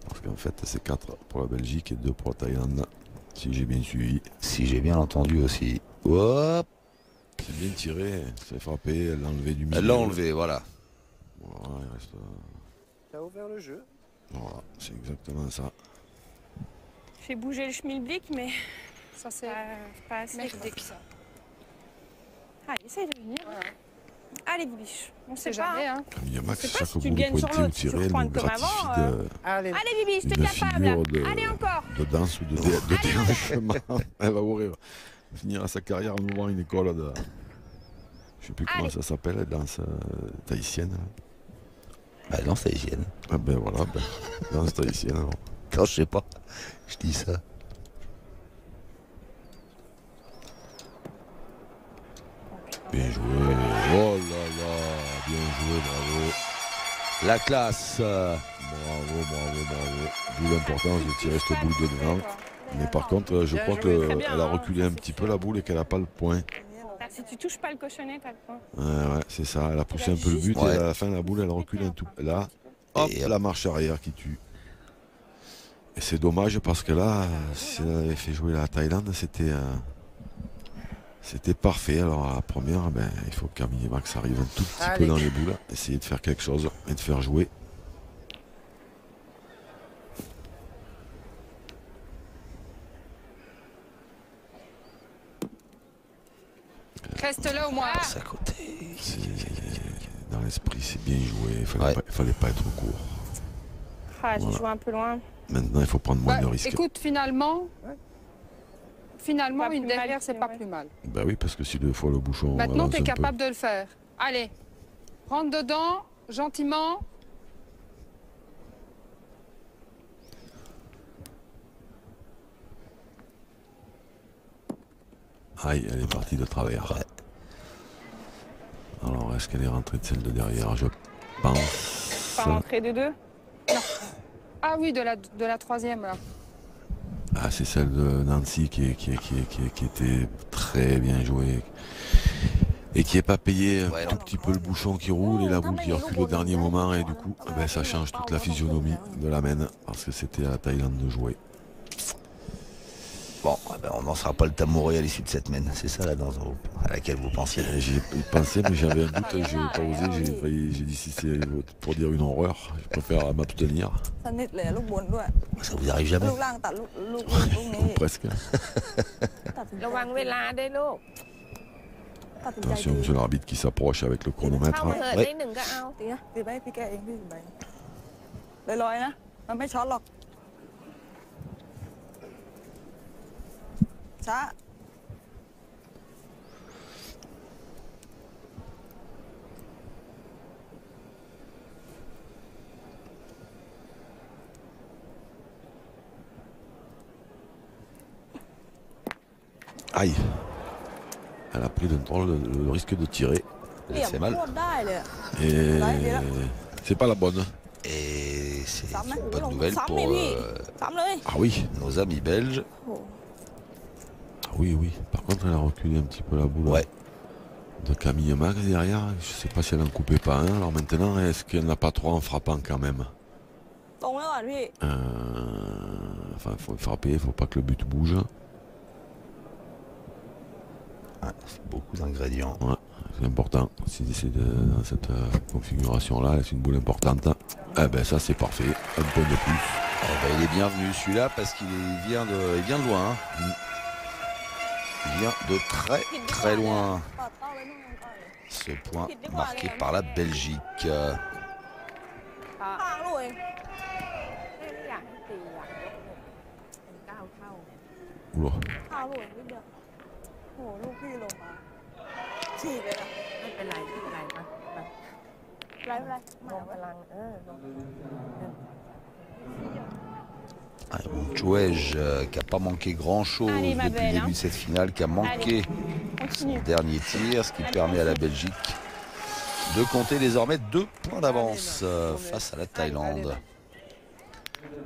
Parce qu'en fait, c'est 4 pour la Belgique et 2 pour la Thaïlande. Si j'ai bien suivi. Si j'ai bien entendu aussi. Hop. C'est bien tiré, c'est frappé, elle l'a enlevé du milieu. Elle l'a enlevé, voilà. Voilà, il reste... Ça a ouvert le jeu. Voilà, c'est exactement ça. Je fais bouger le schmilblick, mais ça c'est pas assez. merdique ça. Allez, essaye de venir. Allez, Bibiche. On sait jamais, pas. Hein. Il y a Max, C'est pas chaque si tu boule gagnes sur pointée ou l'autre, si tu tirée, elle nous repointes comme gratifie avant. de... Allez, Bibiche, t'es une capable. figure de... Allez, encore. de danse ou de déhanchement. Elle va mourir. Finir sa carrière en ouvrant une école de... Je sais plus comment ça s'appelle, la danse tahitienne. Bah, danse tahitienne. Ah ben voilà, danse tahitienne alors. Non, je sais pas. Je dis ça. Bien joué. Oh là là, bien joué, bravo. La classe. Bravo, bravo, bravo. D'où l'importance de tirer cette boule de devant. Mais par contre, je crois qu'elle a reculé un petit peu la boule et qu'elle n'a pas le point. Si tu touches pas le cochonnet, t'as le point. Ouais, c'est ça. Elle a poussé un peu le but et à la fin, la boule, elle recule un tout. Là, hop, la marche arrière qui tue. Et c'est dommage parce que là, si elle avait fait jouer la Thaïlande, c'était parfait. Alors à la première, ben, il faut que Camille et Max arrivent un tout petit peu dans les boules, essayer de faire quelque chose et de faire jouer. Reste là au moins. À côté. Dans l'esprit, c'est bien joué. Il fallait pas être court. Ah, j'ai joué un peu loin. Maintenant, il faut prendre moins de risques. Écoute, finalement, une derrière, c'est pas plus mal. Bah oui, parce que si 2 fois le bouchon. Maintenant, tu es capable de le faire. Allez, rentre dedans, gentiment. Aïe, elle est partie de travers. Alors, est-ce qu'elle est rentrée de celle de derrière? Je pense. Pas rentrée de 2? Non. Ah oui, de la troisième, là. Ah, c'est celle de Nancy qui était très bien jouée. Et qui n'est pas payée un tout petit peu le bouchon qui roule et la boule qui recule au dernier moment. Et du coup, ben, ça change toute la physionomie de la mène. Parce que c'était à la Thaïlande de jouer. Bon, ben on n'en sera pas le tamouré à l'issue de cette mène. C'est ça la danse à laquelle vous pensiez. J'y pensais, mais j'avais un doute. Je n'ai pas osé. J'ai dit si c'est pour dire une horreur, je préfère m'abstenir. Ça vous arrive jamais? Presque. Attention, monsieur l'arbitre qui s'approche avec le chronomètre. Oui. Aïe. Elle a pris le risque de tirer. C'est mal. Et c'est pas la bonne. Et c'est une bonne nouvelle pour ah oui, nos amis belges. Ah oui, oui. Par contre, elle a reculé un petit peu la boule. Ouais. De Camille Max derrière. Je sais pas si elle en coupait pas un. Alors maintenant, est-ce qu'elle n'a pas trois en frappant quand même? Enfin, il faut frapper, il faut pas que le but bouge. Ouais, Beaucoup d'ingrédients. Ouais, c'est important. Si c'est dans cette configuration-là, c'est une boule importante. Eh ben ça c'est parfait. Un point de plus. Eh ben, il est bienvenu celui-là parce qu'il vient de loin. Hein. Il vient de très loin. Ce point marqué par la Belgique. Oula. โอ้โหลูกพี่ลงมาฉีกเลยนะไม่เป็นไรไม่เป็นไรมาไรไม่เป็นไรลงพลังJouège qui n'a pas manqué grand-chose depuis le début de cette finale, qui a manqué son dernier tir, ce qui permet à la Belgique de compter désormais 2 points d'avance face à la Thaïlande.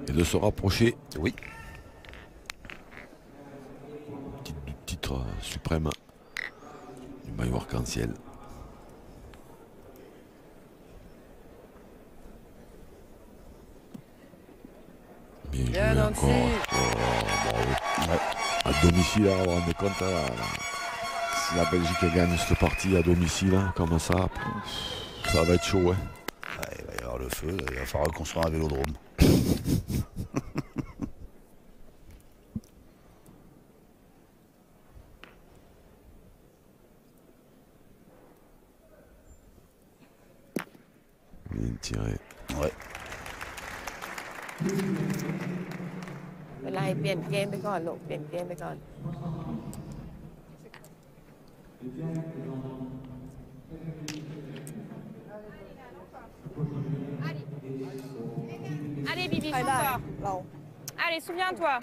Et de se rapprocher, oui, du titre suprême du maillot arc-en-ciel. Bien joué encore. Bravo. Ouais. À domicile, on vous rendez compte, si la Belgique gagne cette partie à domicile, comme ça va être chaud. Ouais. Ouais, il va y avoir le feu, il va falloir construire un vélodrome. Bien tiré. Ouais. เวลาเปลี่ยนเกมไปก่อนลูกเปลี่ยนเกมไปก่อน Allez, Bibi, souviens-toi. Allez, souviens-toi.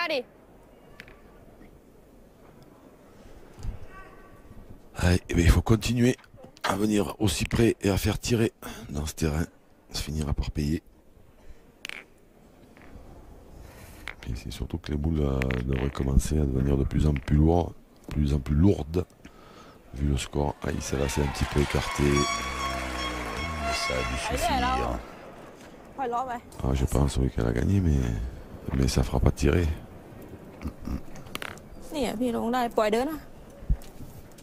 Allez. Allez, il faut continuer à venir aussi près et à faire tirer dans ce terrain. Ça finira par payer. Et c'est surtout que les boules devraient commencer à devenir de plus en plus lourdes, vu le score. Ah, celle-là c'est un petit peu écarté. Ça a dû suffire. Ah, je pense oui, qu'elle a gagné, mais ça fera pas tirer. นี่พี่ลงได้ปล่อยเดินนะ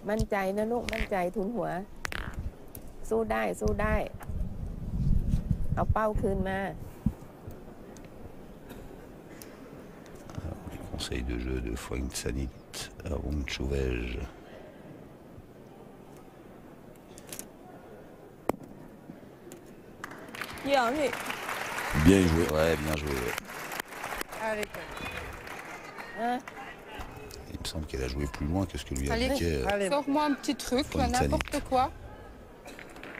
มั่นใจนะลูกมั่นใจทุนหัวสู้ได้สู้ได้เอาเป้าคืนมา Conseil de jeu de Fouang Sanit à Wong Chouwej. Bien joué. Ouais, bien joué. Ouais. Allez. Hein? Il me semble qu'elle a joué plus loin que ce que lui a Allez, indiqué. sors-moi un petit truc, n'importe quoi.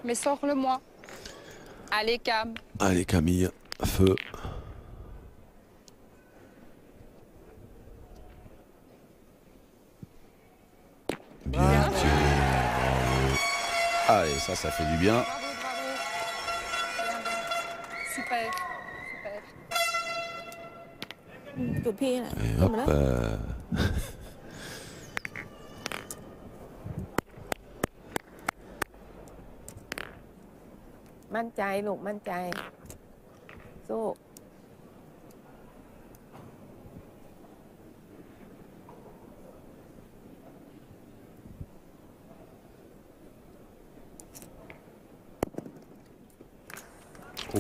Mais sors-le-moi. Allez, Cam. Allez Camille, feu. Bien tiré. Allez, ça fait du bien. Super, super. จุดพี่น่ะ Et hop. มั่นใจลูกมั่นใจสู้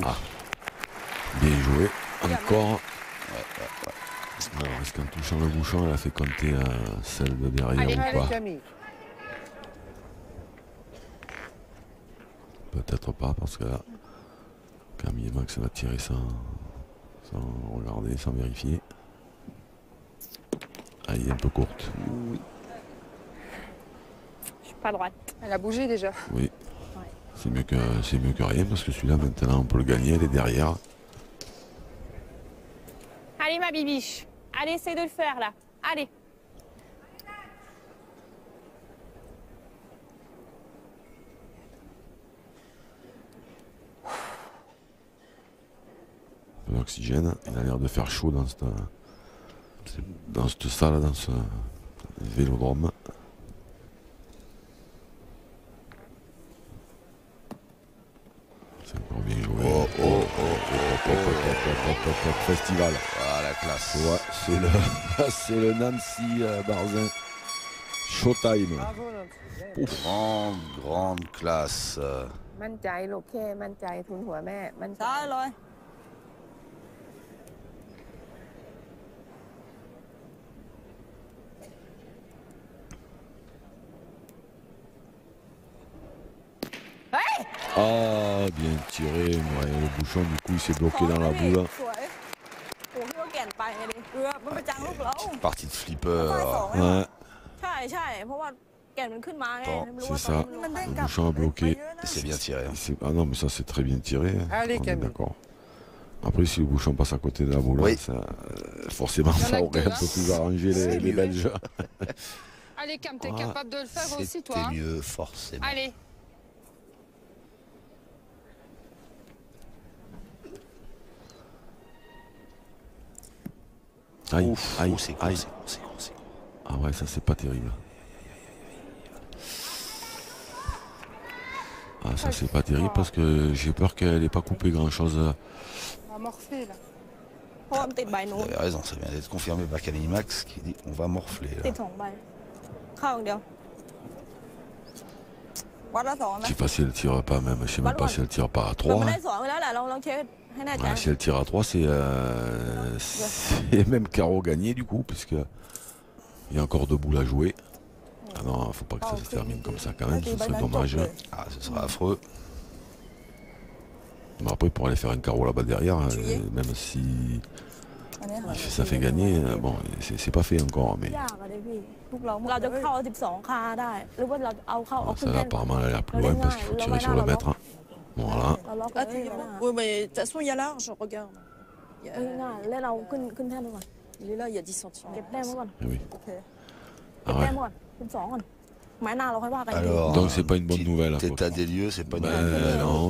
Ah. Bien joué. Encore. Alors, est-ce qu'en touchant le bouchon, elle a fait compter celle de derrière ou pas? Peut-être pas, parce que là, Camille et Max va tirer sans regarder, sans vérifier. Ah, il est un peu courte. Je suis pas droite. Elle a bougé déjà. Oui. C'est mieux que rien, parce que celui-là, maintenant, on peut le gagner, elle est derrière. Allez, ma bibiche. Allez, essaye de le faire, là. Allez. Un peu d'oxygène. Il a l'air de faire chaud dans cette salle, dans ce vélodrome. C'est encore bien joué. Festival. Voilà, classe. Ouais, c'est le Nancy Barzin Showtime. Grande classe. มั่นใจลูกแค่มั่นใจทุนหัวแม่มั่นใจ ได้เลย Ah, bien tiré. Ouais, le bouchon, du coup, il s'est bloqué dans la boule. สวยโอ้โหพี่ก็แก่นไปดิเรือมันไปจังลูกเรา Partie de flipper. Ouais, ใช่เพราะว่าแก่นมันขึ้นมาไงไม่รู้ c'est ว่าต ça. อนนี้มันเด้ง Le กลับ bouchon a bloqué. C'est bien tiré. Ah non, mais ça, c'est très bien tiré. Allez, On est Camille. d'accord. Après, si le bouchon passe à côté de la boule, Oui. ça, forcément, ça aurait un peu plus arrangé les Belges. Allez, Cam, t'es Ah, capable de le faire aussi, toi. C'était hein. mieux, forcément. Allez. Aïe, Ouf, aïe, c'est aïe. c'est Ah ouais, ça, c'est pas terrible. Ah, ça, c'est pas terrible parce que j'ai peur qu'elle ait pas coupé grand-chose. On va morfler, là. เพราะว่ามันติดใบนู้ Vous น avez raison, ça vient d'être confirmé par Camille Max qui dit on va morfler ติ là. ด2ใบเข้าอย่างเดียววัดละ2 Je นะ sais pas si elle tire pas même, je sais même pas si elle tire pas à มัน 3. ได้2ไปแล้วแหละลองเช็คให้แน่ใจ Ouais, si elle tire à 3, c'est même carreau gagné du coup, puisque il y a encore 2 boules à jouer. Ah non, faut pas que ça se termine comme ça quand même, ce serait dommage. Ah, ce sera affreux. Mais après, pour aller faire un carreau là-bas derrière, même si ça fait gagner, bon, c'est pas fait encore, mais ยากอะดิพี่ลูกเราจะเข้า12คาได้หรือว่าเราเอาเข้าเอาขึ้น celle-là แท่น apparemment elle a l'air plus loin parce qu'il faut tirer sur le mètre. Hein. Voilà. เราล็อก Ah, ไว้ oui, mais de toute façon, il y a large, regarde. Il y a- ง่ายๆแล้วเราขึ้นแท่นก่อน Il est là, il y a 10 cm. เก็บแต้มไว้ก่อน Eh oui. Ok. เก็บแต้มก่อน12ก่อนไม้หน้าเราค่อยว่ากัน Alors, Donc c'est pas une bonne nouvelle. quoi. état des lieux, c'est pas une Ben, bonne nouvelle. non,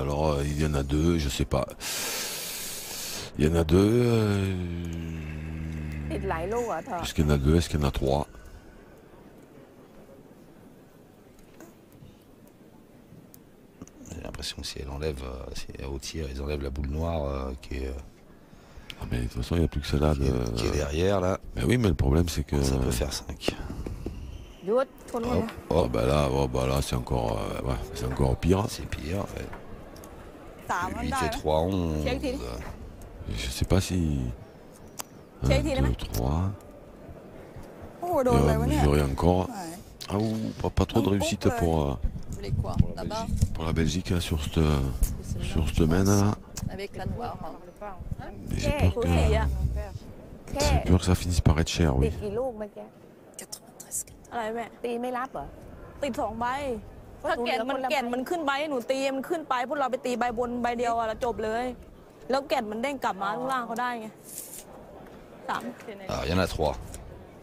alors il y en a 2, je sais pas. Il y en a 2. ติดหลายลูกอ่ะเธอ Est-ce qu'il y en a 2? Est-ce qu'il y en a 3? J'ai l'impression que si elle enlève, si elle retire, ils enlèvent la boule noire qui est. Ah, mais de toute façon, il n'y a plus que celle-là. Qui est derrière là. Ben oui, mais le problème c'est que. Ça peut faire 5. หยุดทนก่อน Oh bah là c'est encore, ouais, c'est encore pire. C'est pire. Ouais. 3มัน 8 et ได้ 3, 11. เช็คที Je sais pas si. 1, เช็คทีได้ไหม 2, 3. โอ้โหโดนอะไรวะเนี่ย J'aurais encore. Ouais. Ah, pas trop de réussite pour Vous voulez quoi Là-bas la Belgique là, sur cette semaine là. Avec la noire. Mais j'ai peur que ça finisse par être cher, ติ oui. ดกี่ลูกเมื่อกี้ 93. อะไรแม่ ตีไม่รับเหรอ ติด2ใบถ้าแก่นมันขึ้นใบหนูตีมันขึ้นไปพวกเราไปตีใบบนใบเดียวอะแล้วจบเลย แล้วแก่นมันเด้งกลับมาข้างล่างเขาได้ไง3 Ah, il y en a 3.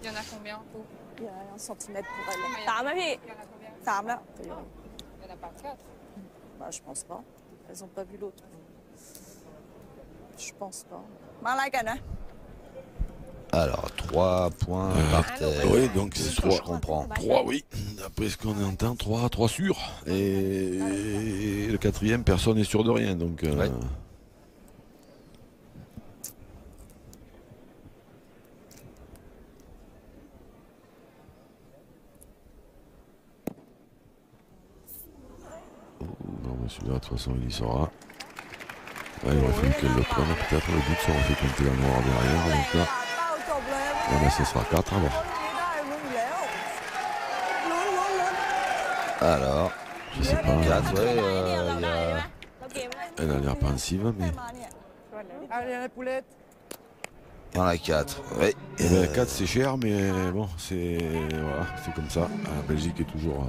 Il y en a combien? Où? Il y a 1 cm pour elle. 3ไหมพี่ Il y en a combien? 3แล้ว Il y en a pas 4. Bah, je pense pas. Elles ont pas vu l'autre. Je pense pas. มาอะไรกันนะ Alors, 3 points par terre. Oui, donc C'est c'est ce que 3. je comprends. 3, oui. D'après ce qu'on entend, 3 sûrs. Et le 4e, personne n'est sûr de rien. Donc. Ouais. Non, mais celui-là, de toute façon, il y sera. Là, il aurait fallu qu'elle le prenne. Peut-être le but, ça aurait fait compter la noire derrière. Donc là, mais ce sera 4 alors. Alors, je sais pas. 4, ouais. Elle a l'air pensive, mais. Allez, la poulette. Il y en a 4. Oui. Eh ben, 4 c'est cher, mais bon, c'est voilà, c'est comme ça. La Belgique est toujours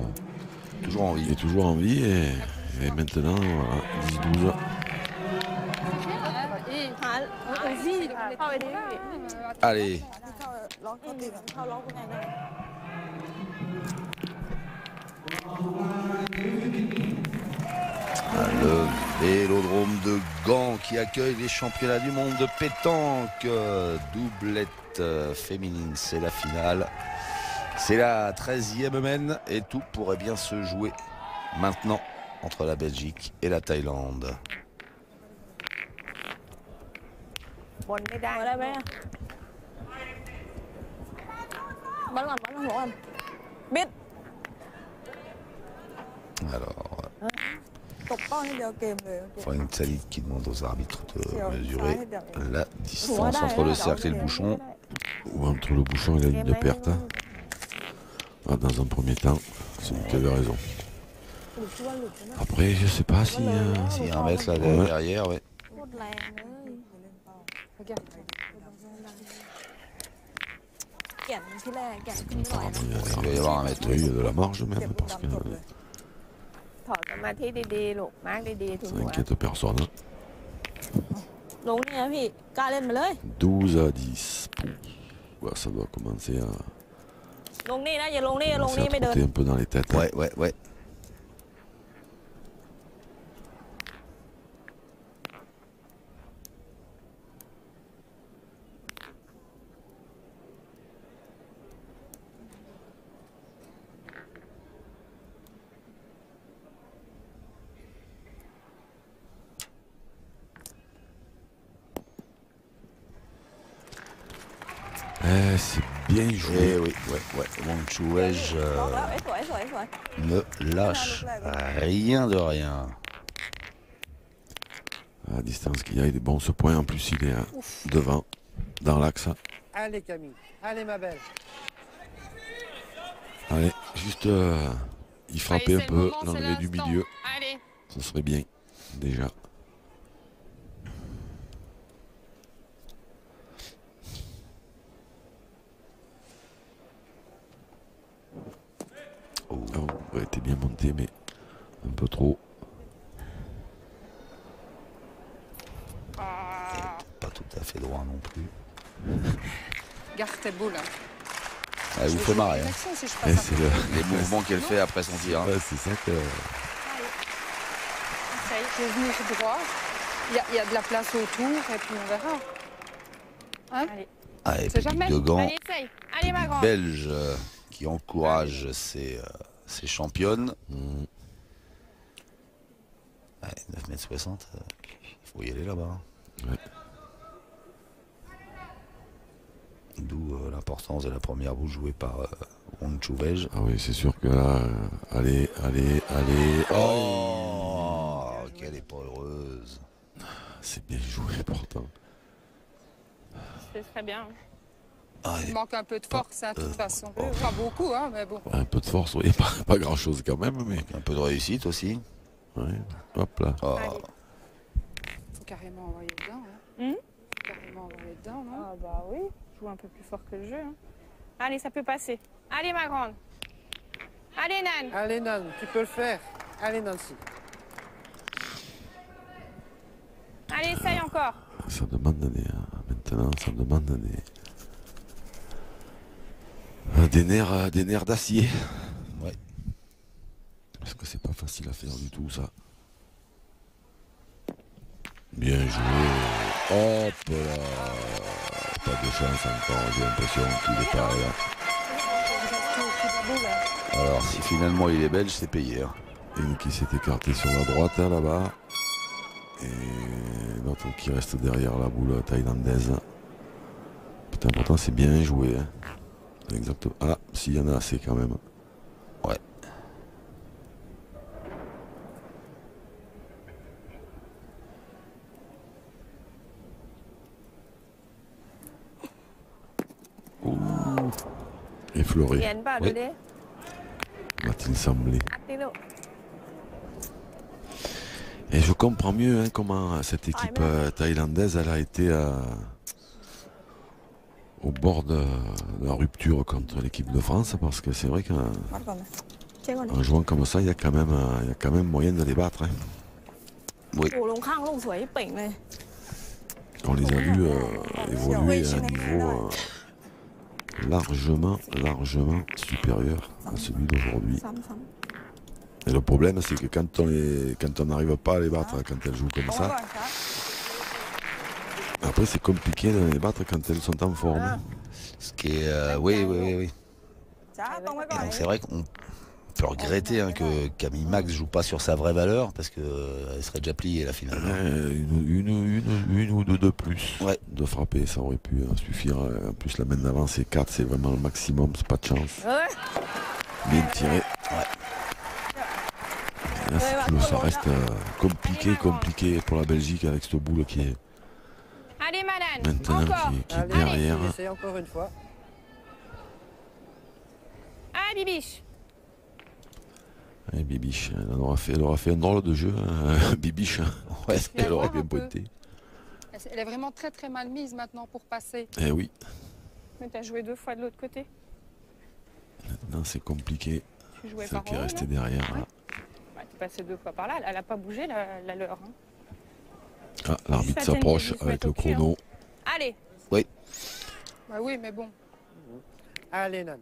en vie. Est toujours en vie et maintenant, voilà, 10-12. เข้าไปดิ Allez. ล็อกเขาตีเข้าล็อกคุณแอนได้ Le vélodrome de Gand qui accueille les championnats du monde de pétanque. Doublette féminine, c'est la finale. C'est la 13e mène et tout pourrait bien se jouer maintenant entre la Belgique et la Thaïlande. บนไม่ได้ ได้ไหมบอลก่อนบอลหัวก่อนบิด Alors, ตบเป้านิดเดียวเกมเลย Frank Salik qui demande aux arbitres de mesurer la distance entre le cercle et le bouchon. Ou entre le bouchon et la ligne de perte. Ah, dans un premier temps, c'est lui qui avait raison. Après, je sais pas si... S'il y a un mètre là derrière, ouais. Regarde. Il va y avoir un mètre. Oui, il y a de la marge même, parce que... ถอดสมาธิดีๆลูกมาร์กดีๆทุน Ça หัว inquiète personne. ลงนี่นะพี่กล้าเล่นมาเลย 12 à 10. Ouais, ça doit commencer à... ลงนี่นะอย่าลงนี่ลงนี่ไม่เดิน un peu dans les têtes. Ouais, ouais, ouais. C'est bien joué. Eh oui, ouais. Wang Chuwej ne lâche rien de rien. À la distance qu'il y a, il est bon ce point. En plus, il est devant, dans l'axe. Allez Camille, allez ma belle. Allez, juste il frappait un peu l'enlever du milieu. Allez. Ça serait bien, déjà. Oh, ouais, t'es bien monté, mais un peu trop. Pas tout à fait droit non plus. Garde tes boules. Elle vous fait marrer. Hein. Si je Et c'est les mouvements qu'elle fait après son tir. Hein. Ouais, c'est ça que... Je vais venir droit. Il y a de la place autour et puis on verra. Hein? Allez, C'est public jamais. de Gand, Allez, essaye. Allez, ma grande. belge qui encourage ses championnes. Allez, 9,60 m, il faut y aller là-bas. Ouais. D'où l'importance de la première boule jouée par Wang Chuwej. Ah oui, c'est sûr que là, allez. Oh, qu'elle est pas heureuse. C'est bien joué pourtant. C'est très bien. Il manque un peu de force, hein, de toute façon. Pas beaucoup, hein, mais bon. Un peu de force, oui, pas grand chose quand même, mais... Un peu de réussite aussi. Ouais, hop là. Oh. Faut carrément envoyer dedans. Hein. Carrément envoyer dedans, non? Ah bah oui, joue un peu plus fort que le jeu. Hein. Allez, ça peut passer. Allez, ma grande. Allez, Nan. Allez Nan, tu peux le faire. Allez Nancy. Allez, essaye encore. Ça demande maintenant, ça demande des nerfs d'acier. Ouais. Parce que c'est pas facile à faire du tout ça. Bien joué. Hop là. Pas de chance encore, j'ai l'impression qu'il est pas là. Alors si finalement il est belge, c'est payé. Hein. Une qui s'est écartée sur la droite hein, là-bas. Et l'autre qui reste derrière la boule thaïlandaise. Putain, pourtant c'est bien joué. Hein. Exactement. Ah, s'il y en a assez quand même. Ouais. Ouh. Effleuré. เปลี่ยนเปล่าดูดิ M'a-t-il semblé. อัดดิลูก Et je comprends mieux hein, comment cette équipe thaïlandaise elle a été au bord de la rupture contre l'équipe de France parce que c'est vrai qu'en jouant comme ça il y a quand même moyen de les battre. Hein. Oui. On les a vus évoluer à un niveau largement supérieur à celui d'aujourd'hui. Et le problème, c'est que quand on n'arrive pas à les battre, quand elles jouent comme ça, après c'est compliqué de les battre quand elles sont en forme. Ce qui est... oui. Et donc c'est vrai qu'on peut regretter hein, que Camille Max joue pas sur sa vraie valeur parce qu'elle serait déjà pliée la finale. Une ou deux de plus de frapper, ça aurait pu suffire. En plus, la main d'avant, c'est 4, c'est vraiment le maximum, c'est pas de chance. Bien tiré. Là, ça reste compliqué pour la Belgique avec cette boule qui est maintenant qui est derrière. Essayez encore une fois. Ah, Bibiche. Et Bibiche, elle aura fait un drôle de jeu, hein, Bibiche. Ouais, elle aura bien pointé. Elle est vraiment très très mal mise maintenant pour passer. Eh oui. Mais t'as joué 2 fois de l'autre côté. Maintenant c'est compliqué. Tu jouais celle par qui est en haut, restée non? derrière. Là. Bah, t'es passé 2 fois par là, elle a pas bougé la leur. Hein. Ah, l'arbitre s'approche avec le chrono. Allez. Oui. Bah oui, mais bon. Allez, Nan.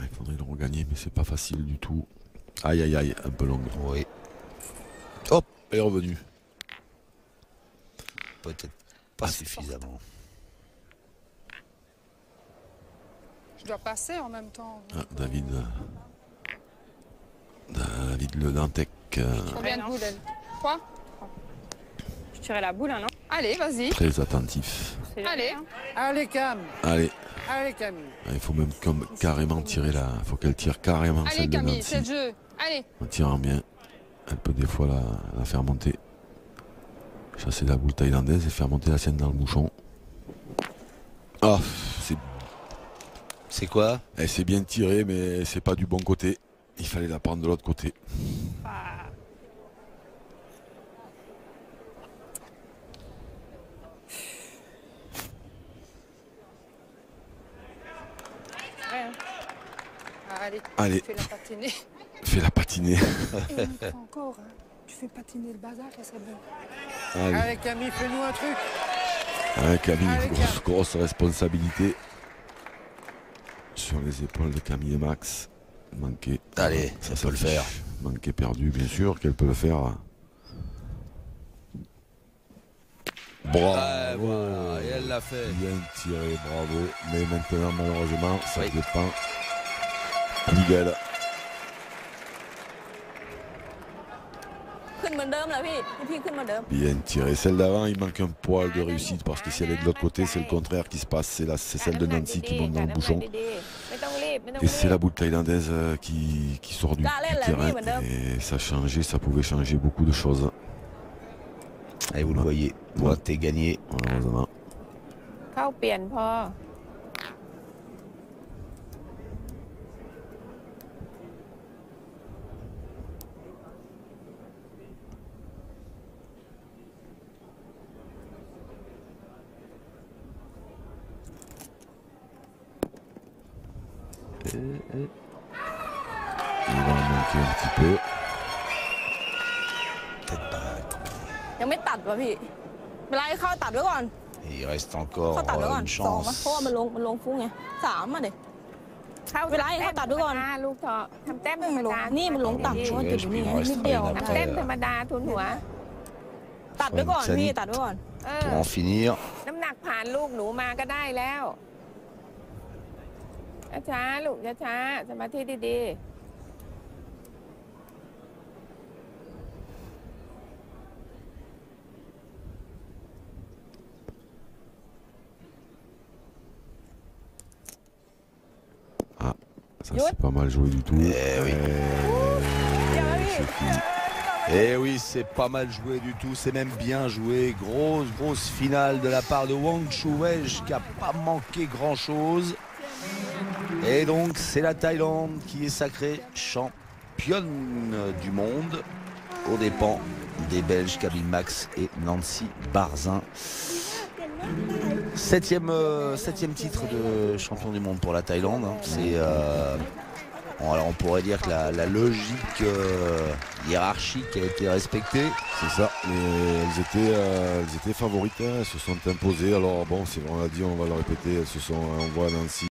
Il faudrait le regagner, mais c'est pas facile du tout. Aïe aïe aïe, un peu longue. Oui. Hop, elle est revenue. Peut-être pas suffisamment. Je dois passer en même temps. Ah, David Le Dantec. Combien de boules elle? 3. Je tirais la boule, hein, non? Allez, vas-y. Très attentif. Allez. Allez, Cam. Allez. Allez, Camille. Il faut même carrément tirer là. Il faut qu'elle tire carrément Allez, celle de Camille, Nancy. c'est le jeu. Allez. En tirant bien, elle peut des fois la faire monter. Chasser la boule thaïlandaise et faire monter la sienne dans le bouchon. Ah, c'est quoi? Elle s'est bien tirée, mais c'est pas du bon côté. Il fallait la prendre de l'autre côté. Allez. Fais la patiner. Fais-la patiner. Et encore, hein. Tu fais patiner le bazar, ça serait bon. Allez, Camille, fais-nous un truc. Avec Camille, grosse responsabilité sur les épaules de Camille et Max. Manqué. Allez, ça peut le faire. Manqué perdu, bien sûr qu'elle peut le faire. Bravo. Voilà, et elle l'a fait. Bien tiré, bravo. Mais maintenant, malheureusement, ça dépend plus d'elle. Bien tiré. Celle d'avant, il manque un poil de réussite parce que si elle est de l'autre côté, c'est le contraire qui se passe. C'est celle de Nancy qui monte dans le bouchon. Et c'est la boule thaïlandaise qui sort du terrain. Et ça changeait, ça pouvait changer beaucoup de choses. Et vous le voyez, toi t'es gagné. Malheureusement. เข้าเปลี่ยนพอ Il va en manquer un petit peu. ยังไม่ตัดวะพี่เวลาให้เข้าตัดไว้ก่อน Il reste encore เข้าตัดไว้ก่อน une 2 chance. เพราะว่ามันลงฟุ้งไง3อ่ะเด็ก เวลาให้เข้าตัดไว้ก่อน ลูกเถอะทำแต้มธรรมดา นี่มันลงต่ำเพราะว่าจุดนี้ไงนิดเดียว ทำแต้มธรรมดาทุนหัว ตัดไว้ก่อนพี่ตัดไว้ก่อน Pour en finir. น้ำหนักผ่านลูกหนูมาก็ได้แล้วช้าๆลูกช้าๆสมาธิดีๆ Ah, ça c'est pas mal joué du tout. Eh oui. C'est fini. Eh oui, c'est pas mal joué du tout, c'est même bien joué. Grosse finale de la part de Wang Chuwej qui a pas manqué grand chose. Et donc c'est la Thaïlande qui est sacrée championne du monde aux dépens des Belges Camille Max et Nancy Barzin. Septième titre de champion du monde pour la Thaïlande. C'est bon, alors on pourrait dire que la logique hiérarchique a été respectée. C'est ça, mais elles étaient favorites, elles se sont imposées. Alors bon, on l'a dit, on va le répéter, on voit Nancy